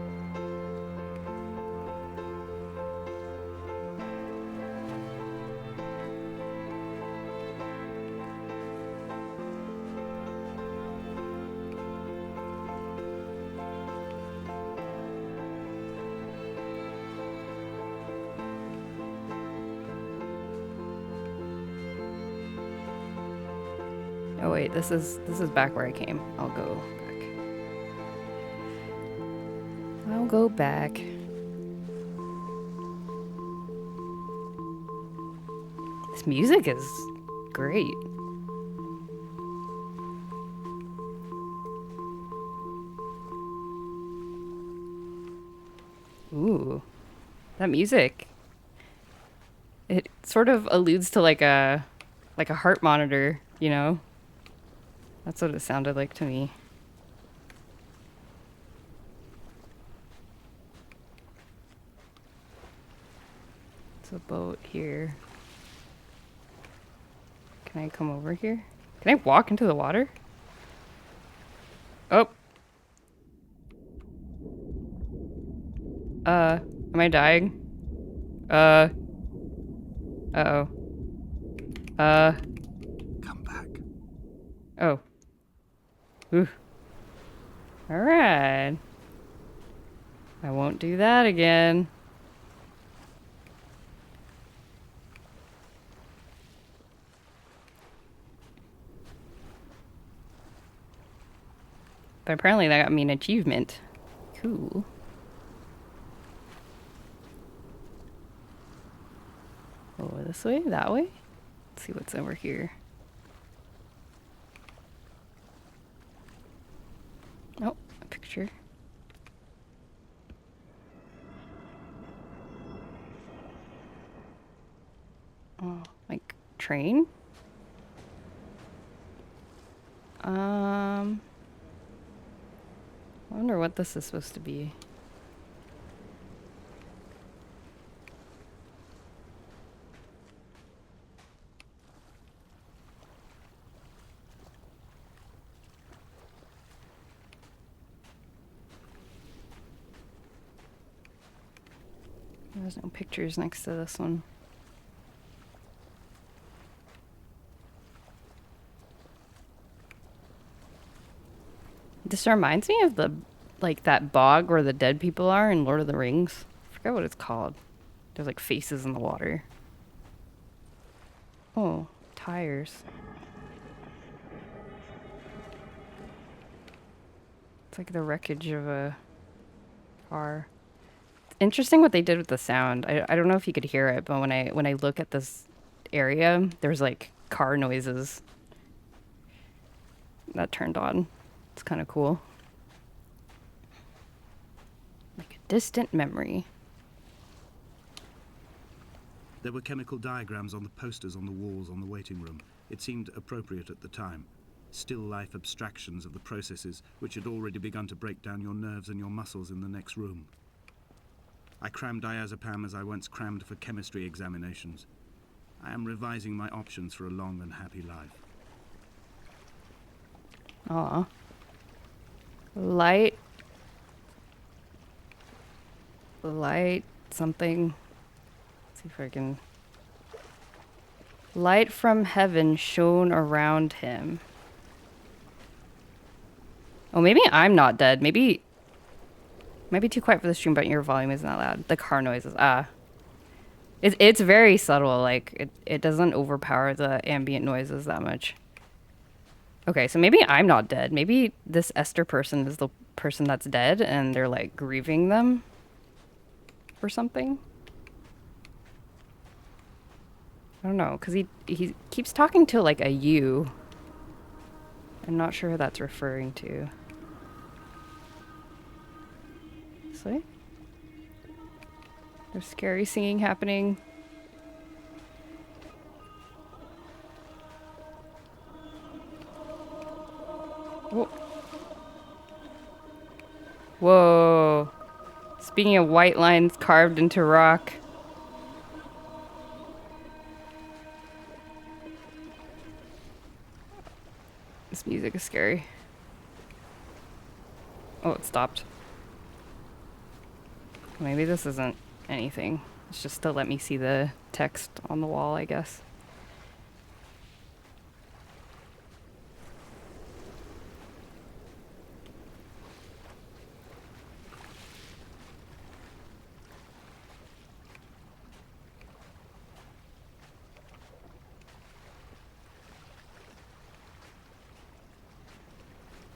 Oh wait, this is back where I came. I'll go back. I'll go back. This music is great. Ooh, that music. It sort of alludes to like a heart monitor, you know? That's what it sounded like to me. It's a boat here. Can I come over here? Can I walk into the water? Oh. Am I dying? Uh-oh. Come back. Oh. Ooh. Alright. I won't do that again. But apparently that got me an achievement. Cool. Oh, this way? That way? Let's see what's over here. Train? I wonder what this is supposed to be. There's no pictures next to this one. This reminds me of that bog where the dead people are in Lord of the Rings. I forget what it's called. There's like faces in the water. Oh, tires. It's like the wreckage of a car. Interesting what they did with the sound. I don't know if you could hear it, but when I look at this area, there's like car noises that turned on. It's kind of cool. Like a distant memory. There were chemical diagrams on the posters on the walls on the waiting room. It seemed appropriate at the time. Still life abstractions of the processes which had already begun to break down your nerves and your muscles in the next room. I crammed diazepam as I once crammed for chemistry examinations. I am revising my options for a long and happy life. Aw. Light something. Let's see if I can. Light from heaven shone around him. Oh, maybe I'm not dead. Maybe might be too quiet for the stream, but your volume isn't that loud. The car noises. It's very subtle. Like it doesn't overpower the ambient noises that much. Okay, so maybe I'm not dead. Maybe this Esther person is the person that's dead, and they're like grieving them or something. I don't know, because he keeps talking to like a you. I'm not sure who that's referring to. See? There's scary singing happening. Whoa. Whoa. Speaking of white lines carved into rock. This music is scary. Oh, it stopped. Maybe this isn't anything. It's just to let me see the text on the wall, I guess.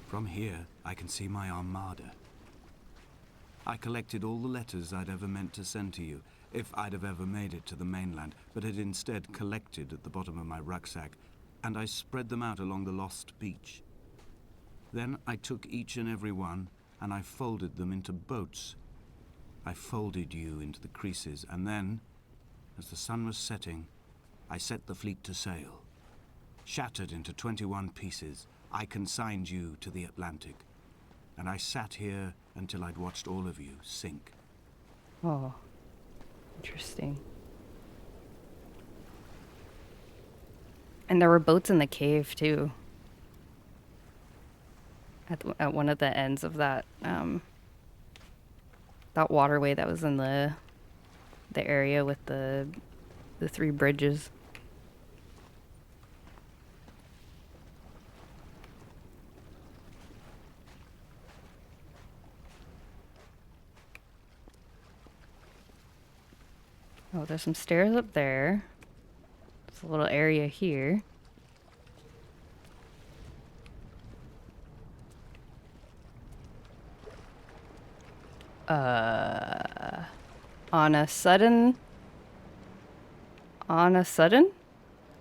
From here, I can see my armada. I collected all the letters I'd ever meant to send to you, if I'd have ever made it to the mainland, but had instead collected at the bottom of my rucksack, and I spread them out along the lost beach. Then I took each and every one, and I folded them into boats. I folded you into the creases, and then, as the sun was setting, I set the fleet to sail. Shattered into 21 pieces, I consigned you to the Atlantic, and I sat here until I'd watched all of you sink. Oh, interesting. And there were boats in the cave too. At one of the ends of that that waterway that was in the area with the 3 bridges. Oh, there's some stairs up there. There's a little area here. On a sudden,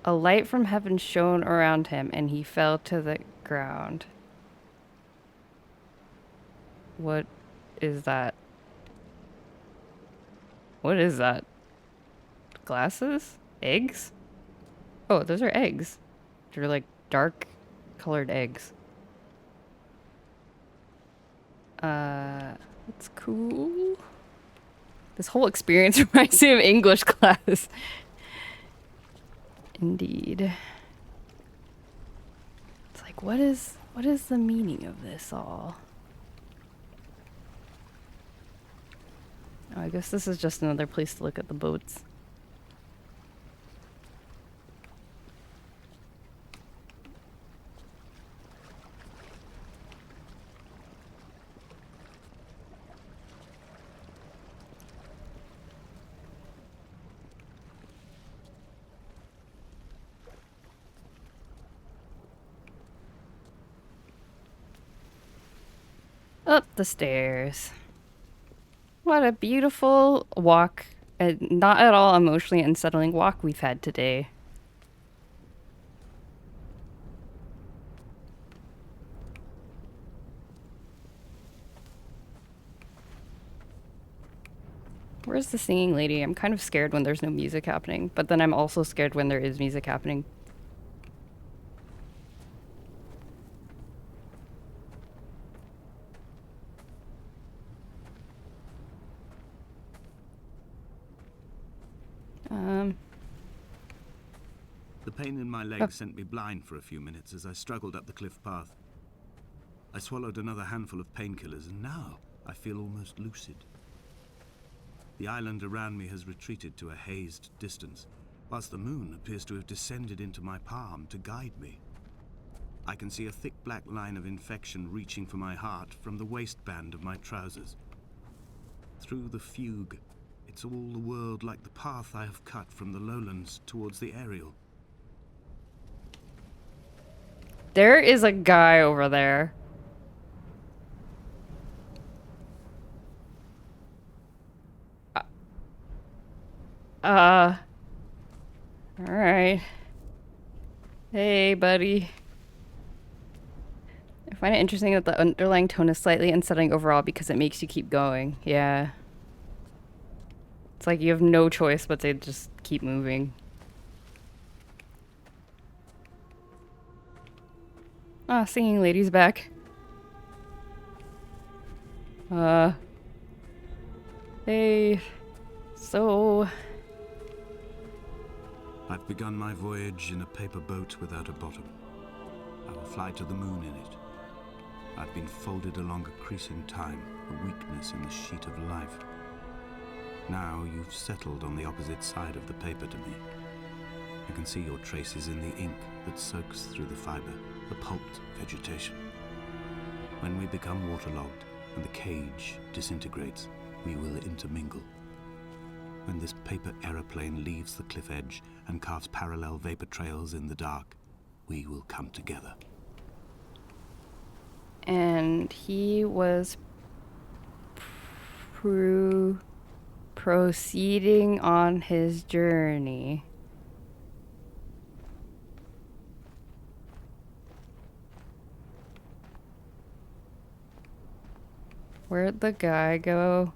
a light from heaven shone around him, and he fell to the ground. What is that? What is that? Glasses? Eggs? Oh, those are eggs. They're like dark colored eggs. That's cool. This whole experience reminds me of English class. Indeed. It's like, what is the meaning of this all? Oh, I guess this is just another place to look at the boats. Up the stairs. What a beautiful walk. Not at all emotionally unsettling walk we've had today. Where's the singing lady? I'm kind of scared when there's no music happening, but then I'm also scared when there is music happening. The pain in my leg sent me blind for a few minutes as I struggled up the cliff path. I swallowed another handful of painkillers, and now I feel almost lucid. The island around me has retreated to a hazed distance, whilst the moon appears to have descended into my palm to guide me. I can see a thick black line of infection reaching for my heart from the waistband of my trousers. Through the fugue, it's all the world like the path I have cut from the lowlands towards the aerial. There is a guy over there. Alright. Hey, buddy. I find it interesting that the underlying tone is slightly unsettling overall because it makes you keep going. Yeah. It's like you have no choice but to just keep moving. Ah, singing lady's back. Hey. So... I've begun my voyage in a paper boat without a bottom. I will fly to the moon in it. I've been folded along a crease in time, a weakness in the sheet of life. Now you've settled on the opposite side of the paper to me. I can see your traces in the ink that soaks through the fiber, the pulped vegetation. When we become waterlogged and the cage disintegrates, we will intermingle. When this paper aeroplane leaves the cliff edge and carves parallel vapor trails in the dark, we will come together. And he was proceeding on his journey. Where'd the guy go?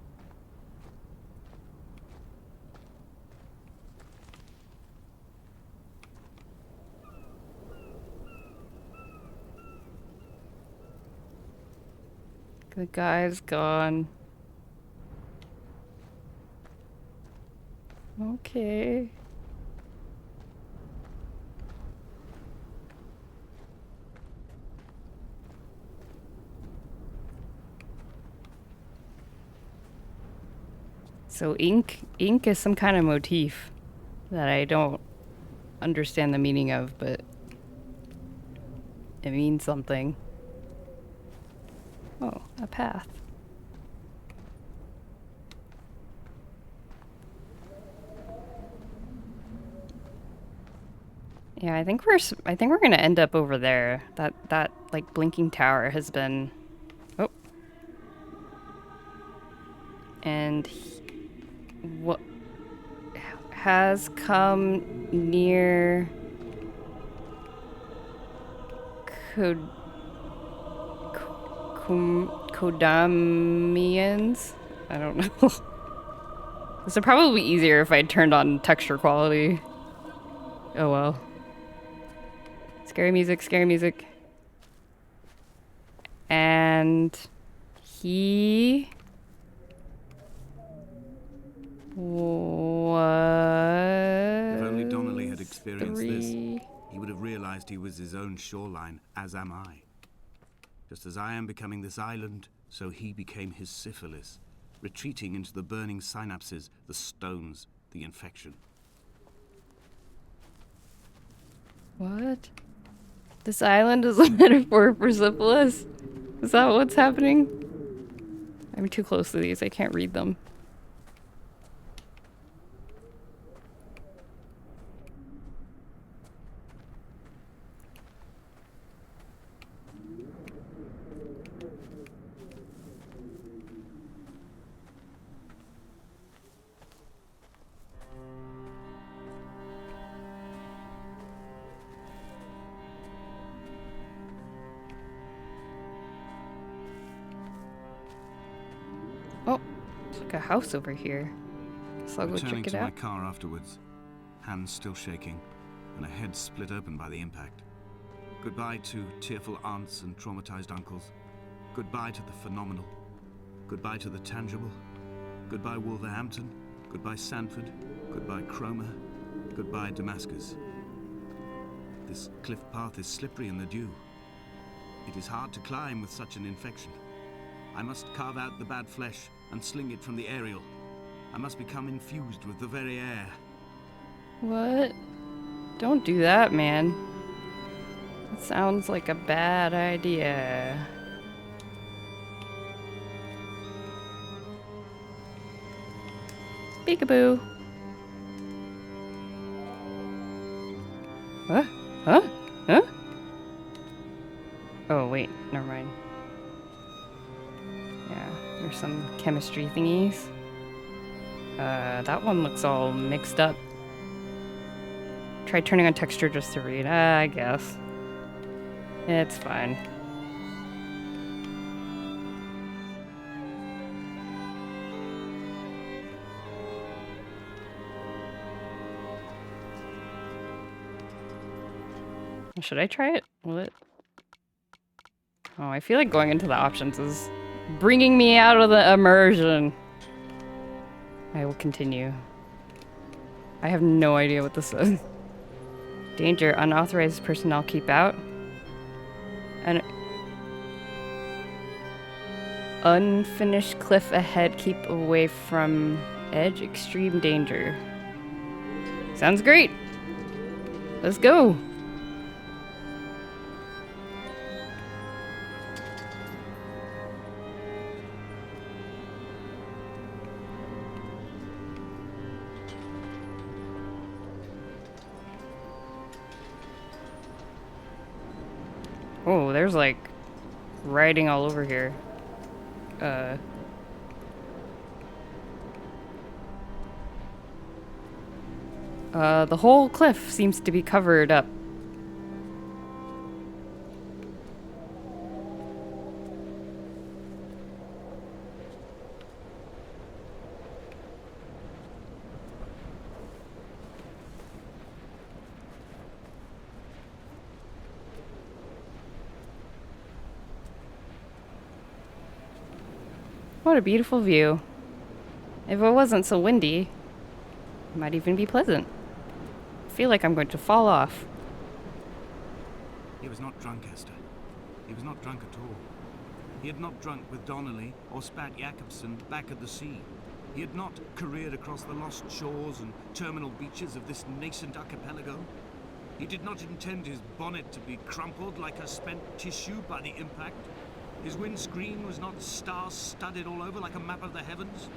The guy's gone. Okay. So ink is some kind of motif that I don't understand the meaning of, but it means something. Oh, a path. Yeah, I think we're gonna end up over there. That like blinking tower has been. Oh. And what has come near Kodamians? I don't know. This would probably be easier if I turned on texture quality. Oh well. Scary music, scary music. And he was... If only Donnelly had experienced this, 3. he would have realized he was his own shoreline, as am I. Just as I am becoming this island, so he became his syphilis, retreating into the burning synapses, the stones, the infection. What? This island is a metaphor for syphilis? Is that what's happening? I'm too close to these. I can't read them. Oh, it's like a house over here. Guess I'll go Returning check it to my out. car afterwards, hands still shaking, and a head split open by the impact. Goodbye to tearful aunts and traumatized uncles. Goodbye to the phenomenal. Goodbye to the tangible. Goodbye Wolverhampton. Goodbye Sanford. Goodbye Cromer. Goodbye Damascus. This cliff path is slippery in the dew. It is hard to climb with such an infection. I must carve out the bad flesh and sling it from the aerial. I must become infused with the very air. What? Don't do that, man. That sounds like a bad idea. Peekaboo. Huh? Huh? Huh? Oh, wait. Never mind. Yeah, there's some chemistry thingies. That one looks all mixed up. Try turning on texture just to read. I guess. It's fine. Should I try it? Will it? Oh, I feel like going into the options is bringing me out of the immersion. I will continue. I have no idea what this is. Danger. Unauthorized personnel keep out. An unfinished cliff ahead. Keep away from edge. Extreme danger. Sounds great. Let's go. Oh, there's like writing all over here. The whole cliff seems to be covered up. What a beautiful view. If it wasn't so windy, it might even be pleasant. I feel like I'm going to fall off. He was not drunk, Esther. He was not drunk at all. He had not drunk with Donnelly or spat Jakobsen back at the sea. He had not careered across the lost shores and terminal beaches of this nascent archipelago. He did not intend his bonnet to be crumpled like a spent tissue by the impact. His windscreen was not star-studded all over like a map of the heavens.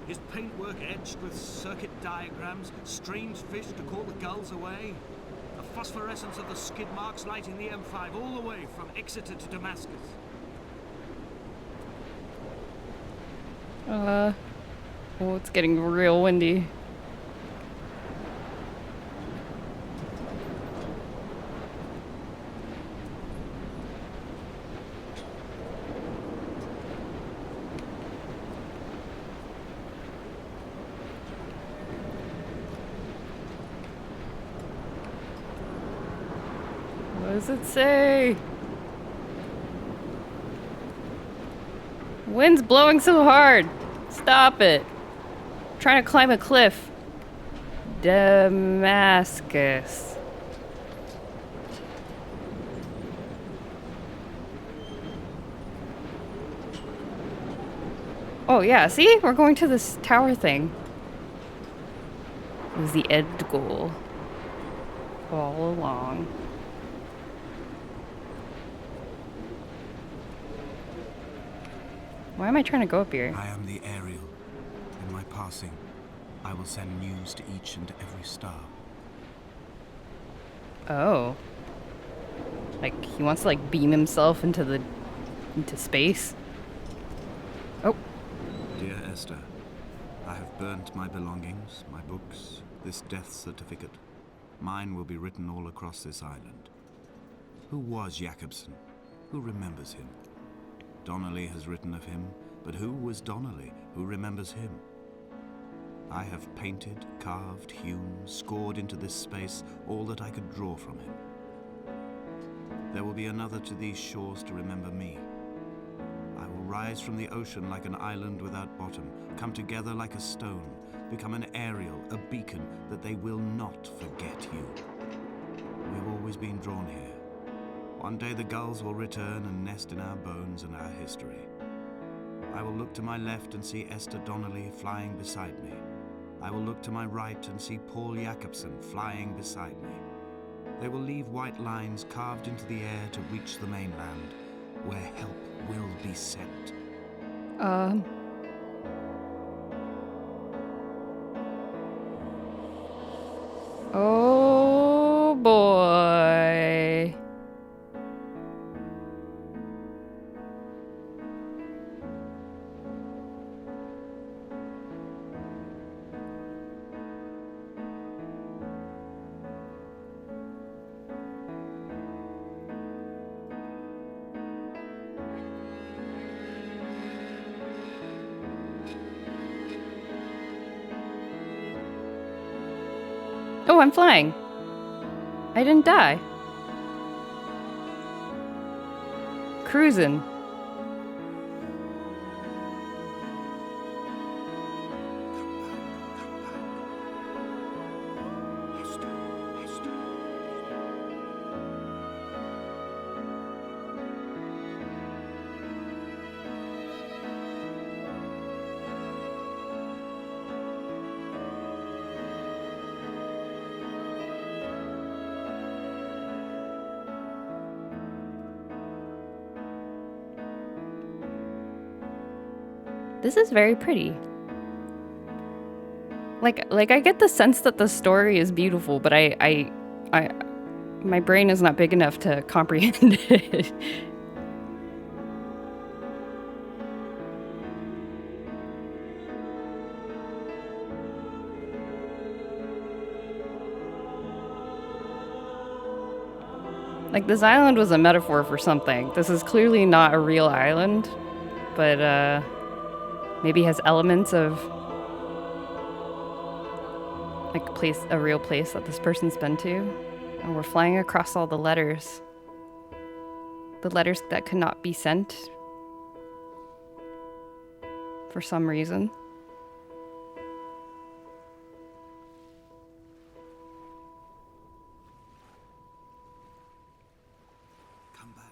His paintwork etched with circuit diagrams, strange fish to call the gulls away. The phosphorescence of the skid marks lighting the M5 all the way from Exeter to Damascus. Oh, it's getting real windy. does it say? Wind's blowing so hard. Stop it. I'm trying to climb a cliff. Damascus. Oh yeah, see? We're going to this tower thing. It was the end goal. All along. Why am I trying to go up here? I am the aerial. In my passing, I will send news to each and every star. Oh. Like, he wants to, like, beam himself into space? Oh. Dear Esther, I have burnt my belongings, my books, this death certificate. Mine will be written all across this island. Who was Jakobsen? Who remembers him? Donnelly has written of him, but who was Donnelly? Who remembers him? I have painted, carved, hewn, scored into this space all that I could draw from him. There will be another to these shores to remember me. I will rise from the ocean like an island without bottom, come together like a stone, become an aerial, a beacon that they will not forget you. We've always been drawn here. One day the gulls will return and nest in our bones and our history. I will look to my left and see Esther Donnelly flying beside me. I will look to my right and see Paul Jakobsen flying beside me. They will leave white lines carved into the air to reach the mainland, where help will be sent. Oh boy. Oh, I'm flying. I didn't die. Cruising. This is very pretty. Like I get the sense that the story is beautiful, but I my brain is not big enough to comprehend it. Like, this island was a metaphor for something. This is clearly not a real island, but maybe has elements of like a real place that this person's been to. And we're flying across all the letters. The letters that could not be sent for some reason. Come back.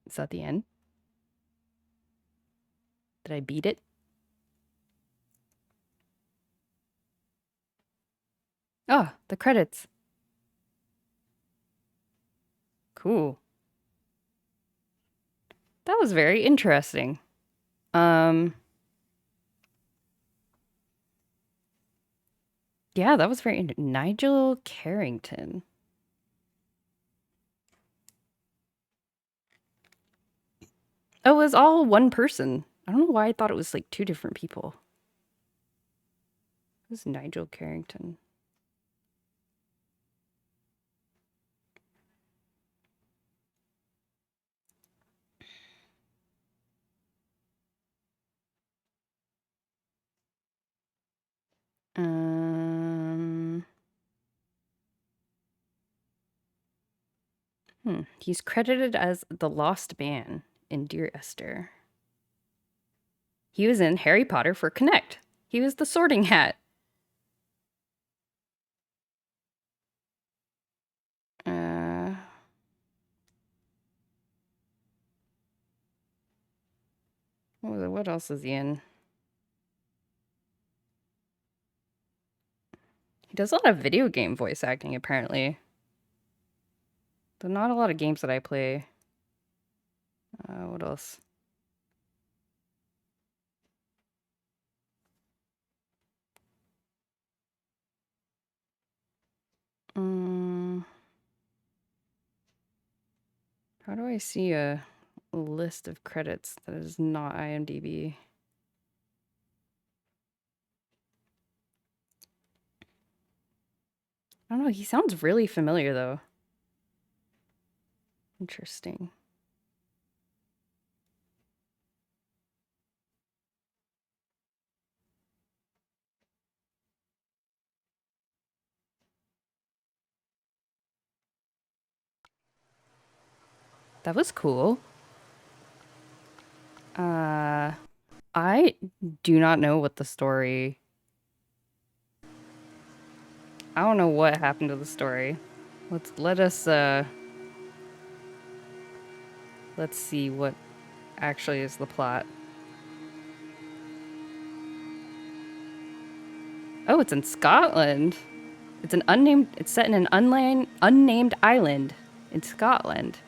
Is that the end? Did I beat it? Oh, the credits. Cool. That was very interesting. Yeah, that was very Nigel Carrington. Oh, it was all one person. I don't know why I thought it was like two different people. It was Nigel Carrington. He's credited as the Lost Man in Dear Esther. He was in Harry Potter for Connect. He was the Sorting Hat. What else is he in? He does a lot of video game voice acting, apparently. But not a lot of games that I play. What else? How do I see a list of credits that is not IMDb? I don't know. He sounds really familiar, though. Interesting. That was cool. I do not know what the story. I don't know what happened to the story. Let's see what actually is the plot. Oh, it's in Scotland. It's set in an unnamed island in Scotland.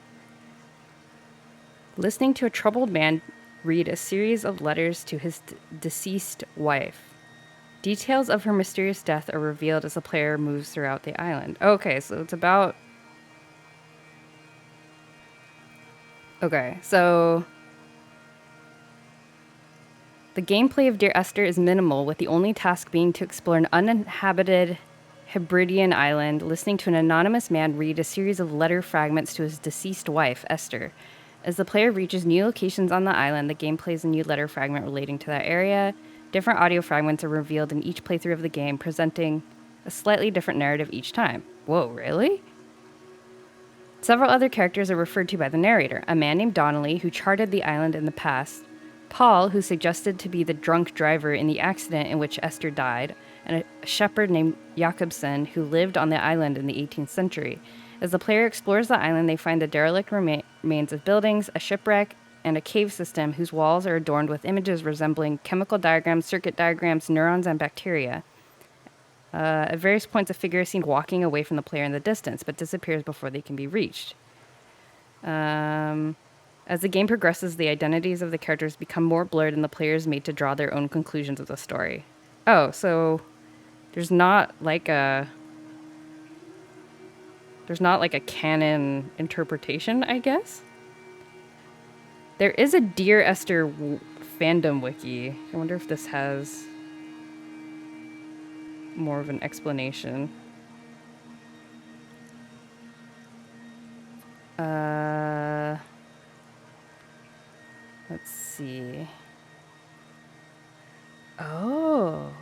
Listening to a troubled man read a series of letters to his deceased wife. Details of her mysterious death are revealed as the player moves throughout the island. Okay, so it's about... Okay, so... The gameplay of Dear Esther is minimal, with the only task being to explore an uninhabited Hebridean island, listening to an anonymous man read a series of letter fragments to his deceased wife, Esther. As the player reaches new locations on the island, the game plays a new letter fragment relating to that area. Different audio fragments are revealed in each playthrough of the game, presenting a slightly different narrative each time. Whoa, really? Several other characters are referred to by the narrator. A man named Donnelly, who charted the island in the past. Paul, who suggested to be the drunk driver in the accident in which Esther died. And a shepherd named Jakobsen, who lived on the island in the 18th century. As the player explores the island, they find the derelict remains of buildings, a shipwreck, and a cave system whose walls are adorned with images resembling chemical diagrams, circuit diagrams, neurons, and bacteria. At various points, a figure is seen walking away from the player in the distance, but disappears before they can be reached. As the game progresses, the identities of the characters become more blurred, and the player is made to draw their own conclusions of the story. Oh, so there's not like a canon interpretation, I guess. There is a Dear Esther fandom wiki. I wonder if this has more of an explanation. Let's see. Oh.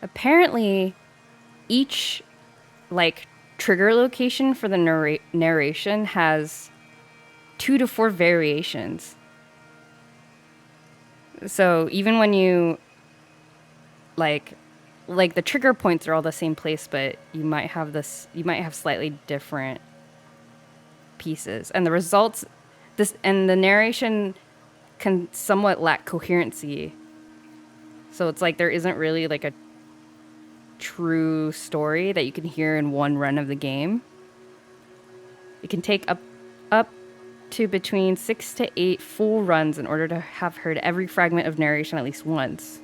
Apparently, each, trigger location for the narration has 2 to 4 variations. So even when you, the trigger points are all the same place, but you might have slightly different pieces. And the results, and the narration can somewhat lack coherency. So it's like there isn't really like a true story that you can hear in one run of the game. It can take up to between 6 to 8 full runs in order to have heard every fragment of narration at least once.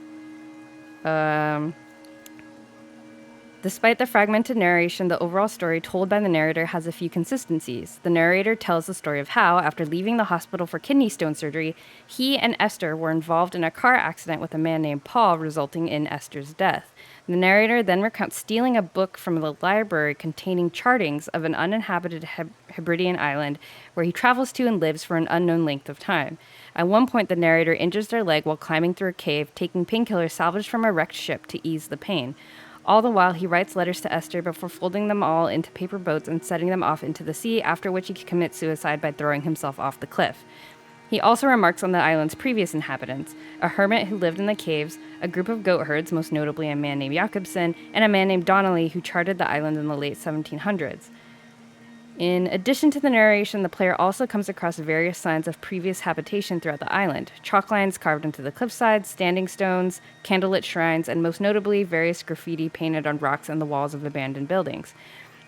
Despite the fragmented narration, the overall story told by the narrator has a few consistencies. The narrator tells the story of how, after leaving the hospital for kidney stone surgery, he and Esther were involved in a car accident with a man named Paul, resulting in Esther's death. The narrator then recounts stealing a book from the library containing chartings of an uninhabited Hebridean island where he travels to and lives for an unknown length of time. At one point, the narrator injures their leg while climbing through a cave, taking painkillers salvaged from a wrecked ship to ease the pain. All the while, he writes letters to Esther before folding them all into paper boats and setting them off into the sea, after which he commits suicide by throwing himself off the cliff. He also remarks on the island's previous inhabitants, a hermit who lived in the caves, a group of goat herds, most notably a man named Jakobsen, and a man named Donnelly who charted the island in the late 1700s. In addition to the narration, the player also comes across various signs of previous habitation throughout the island. Chalk lines carved into the cliffsides, standing stones, candlelit shrines, and most notably, various graffiti painted on rocks and the walls of abandoned buildings.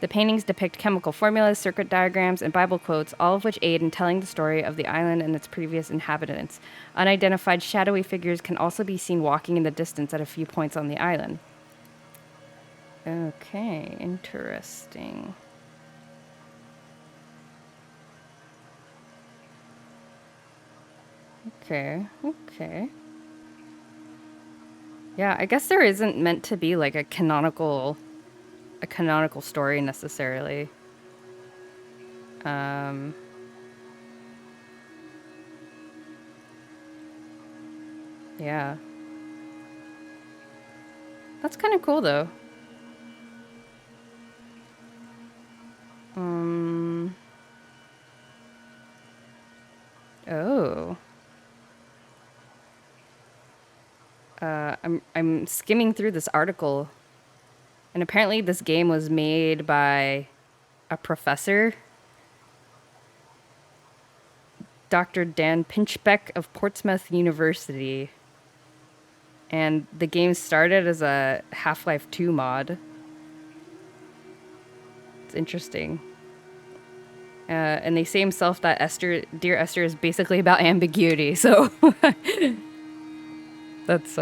The paintings depict chemical formulas, circuit diagrams, and Bible quotes, all of which aid in telling the story of the island and its previous inhabitants. Unidentified shadowy figures can also be seen walking in the distance at a few points on the island. Okay, interesting. Okay. Yeah, I guess there isn't meant to be like a canonical story necessarily. Yeah. That's kind of cool though. Oh. I'm skimming through this article, and apparently this game was made by a professor, Dr. Dan Pinchbeck of Portsmouth University. And the game started as a Half-Life 2 mod. It's interesting. And they say himself that Dear Esther is basically about ambiguity, so that's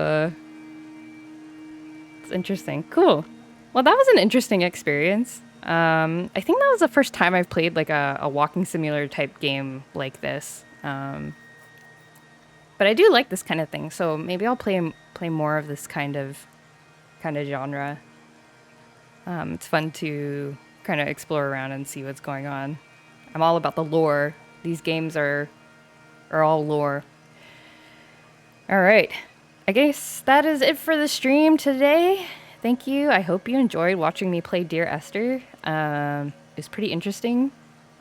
it's interesting. Cool. Well, that was an interesting experience. I think that was the first time I've played like a walking simulator type game like this. But I do like this kind of thing, so maybe I'll play more of this kind of genre. It's fun to kind of explore around and see what's going on. I'm all about the lore. These games are all lore. All right. I guess that is it for the stream today. Thank you. I hope you enjoyed watching me play Dear Esther. It was pretty interesting.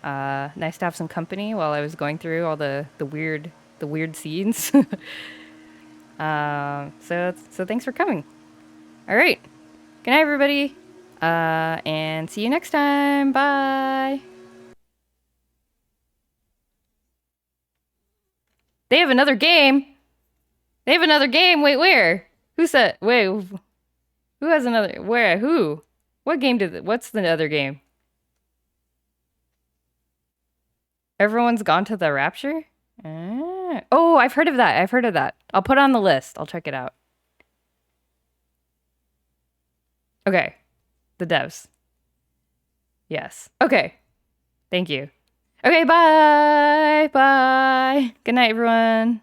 Nice to have some company while I was going through all the weird scenes. So thanks for coming. All right. Good night, everybody. And see you next time. Bye. They have another game. Wait, where? Who said? Wait, who has another? Where? Who? What game what's the other game? Everyone's gone to the Rapture? Oh, I've heard of that. I'll put it on the list. I'll check it out. Okay. The devs. Yes. Okay. Thank you. Okay, bye. Bye. Good night, everyone.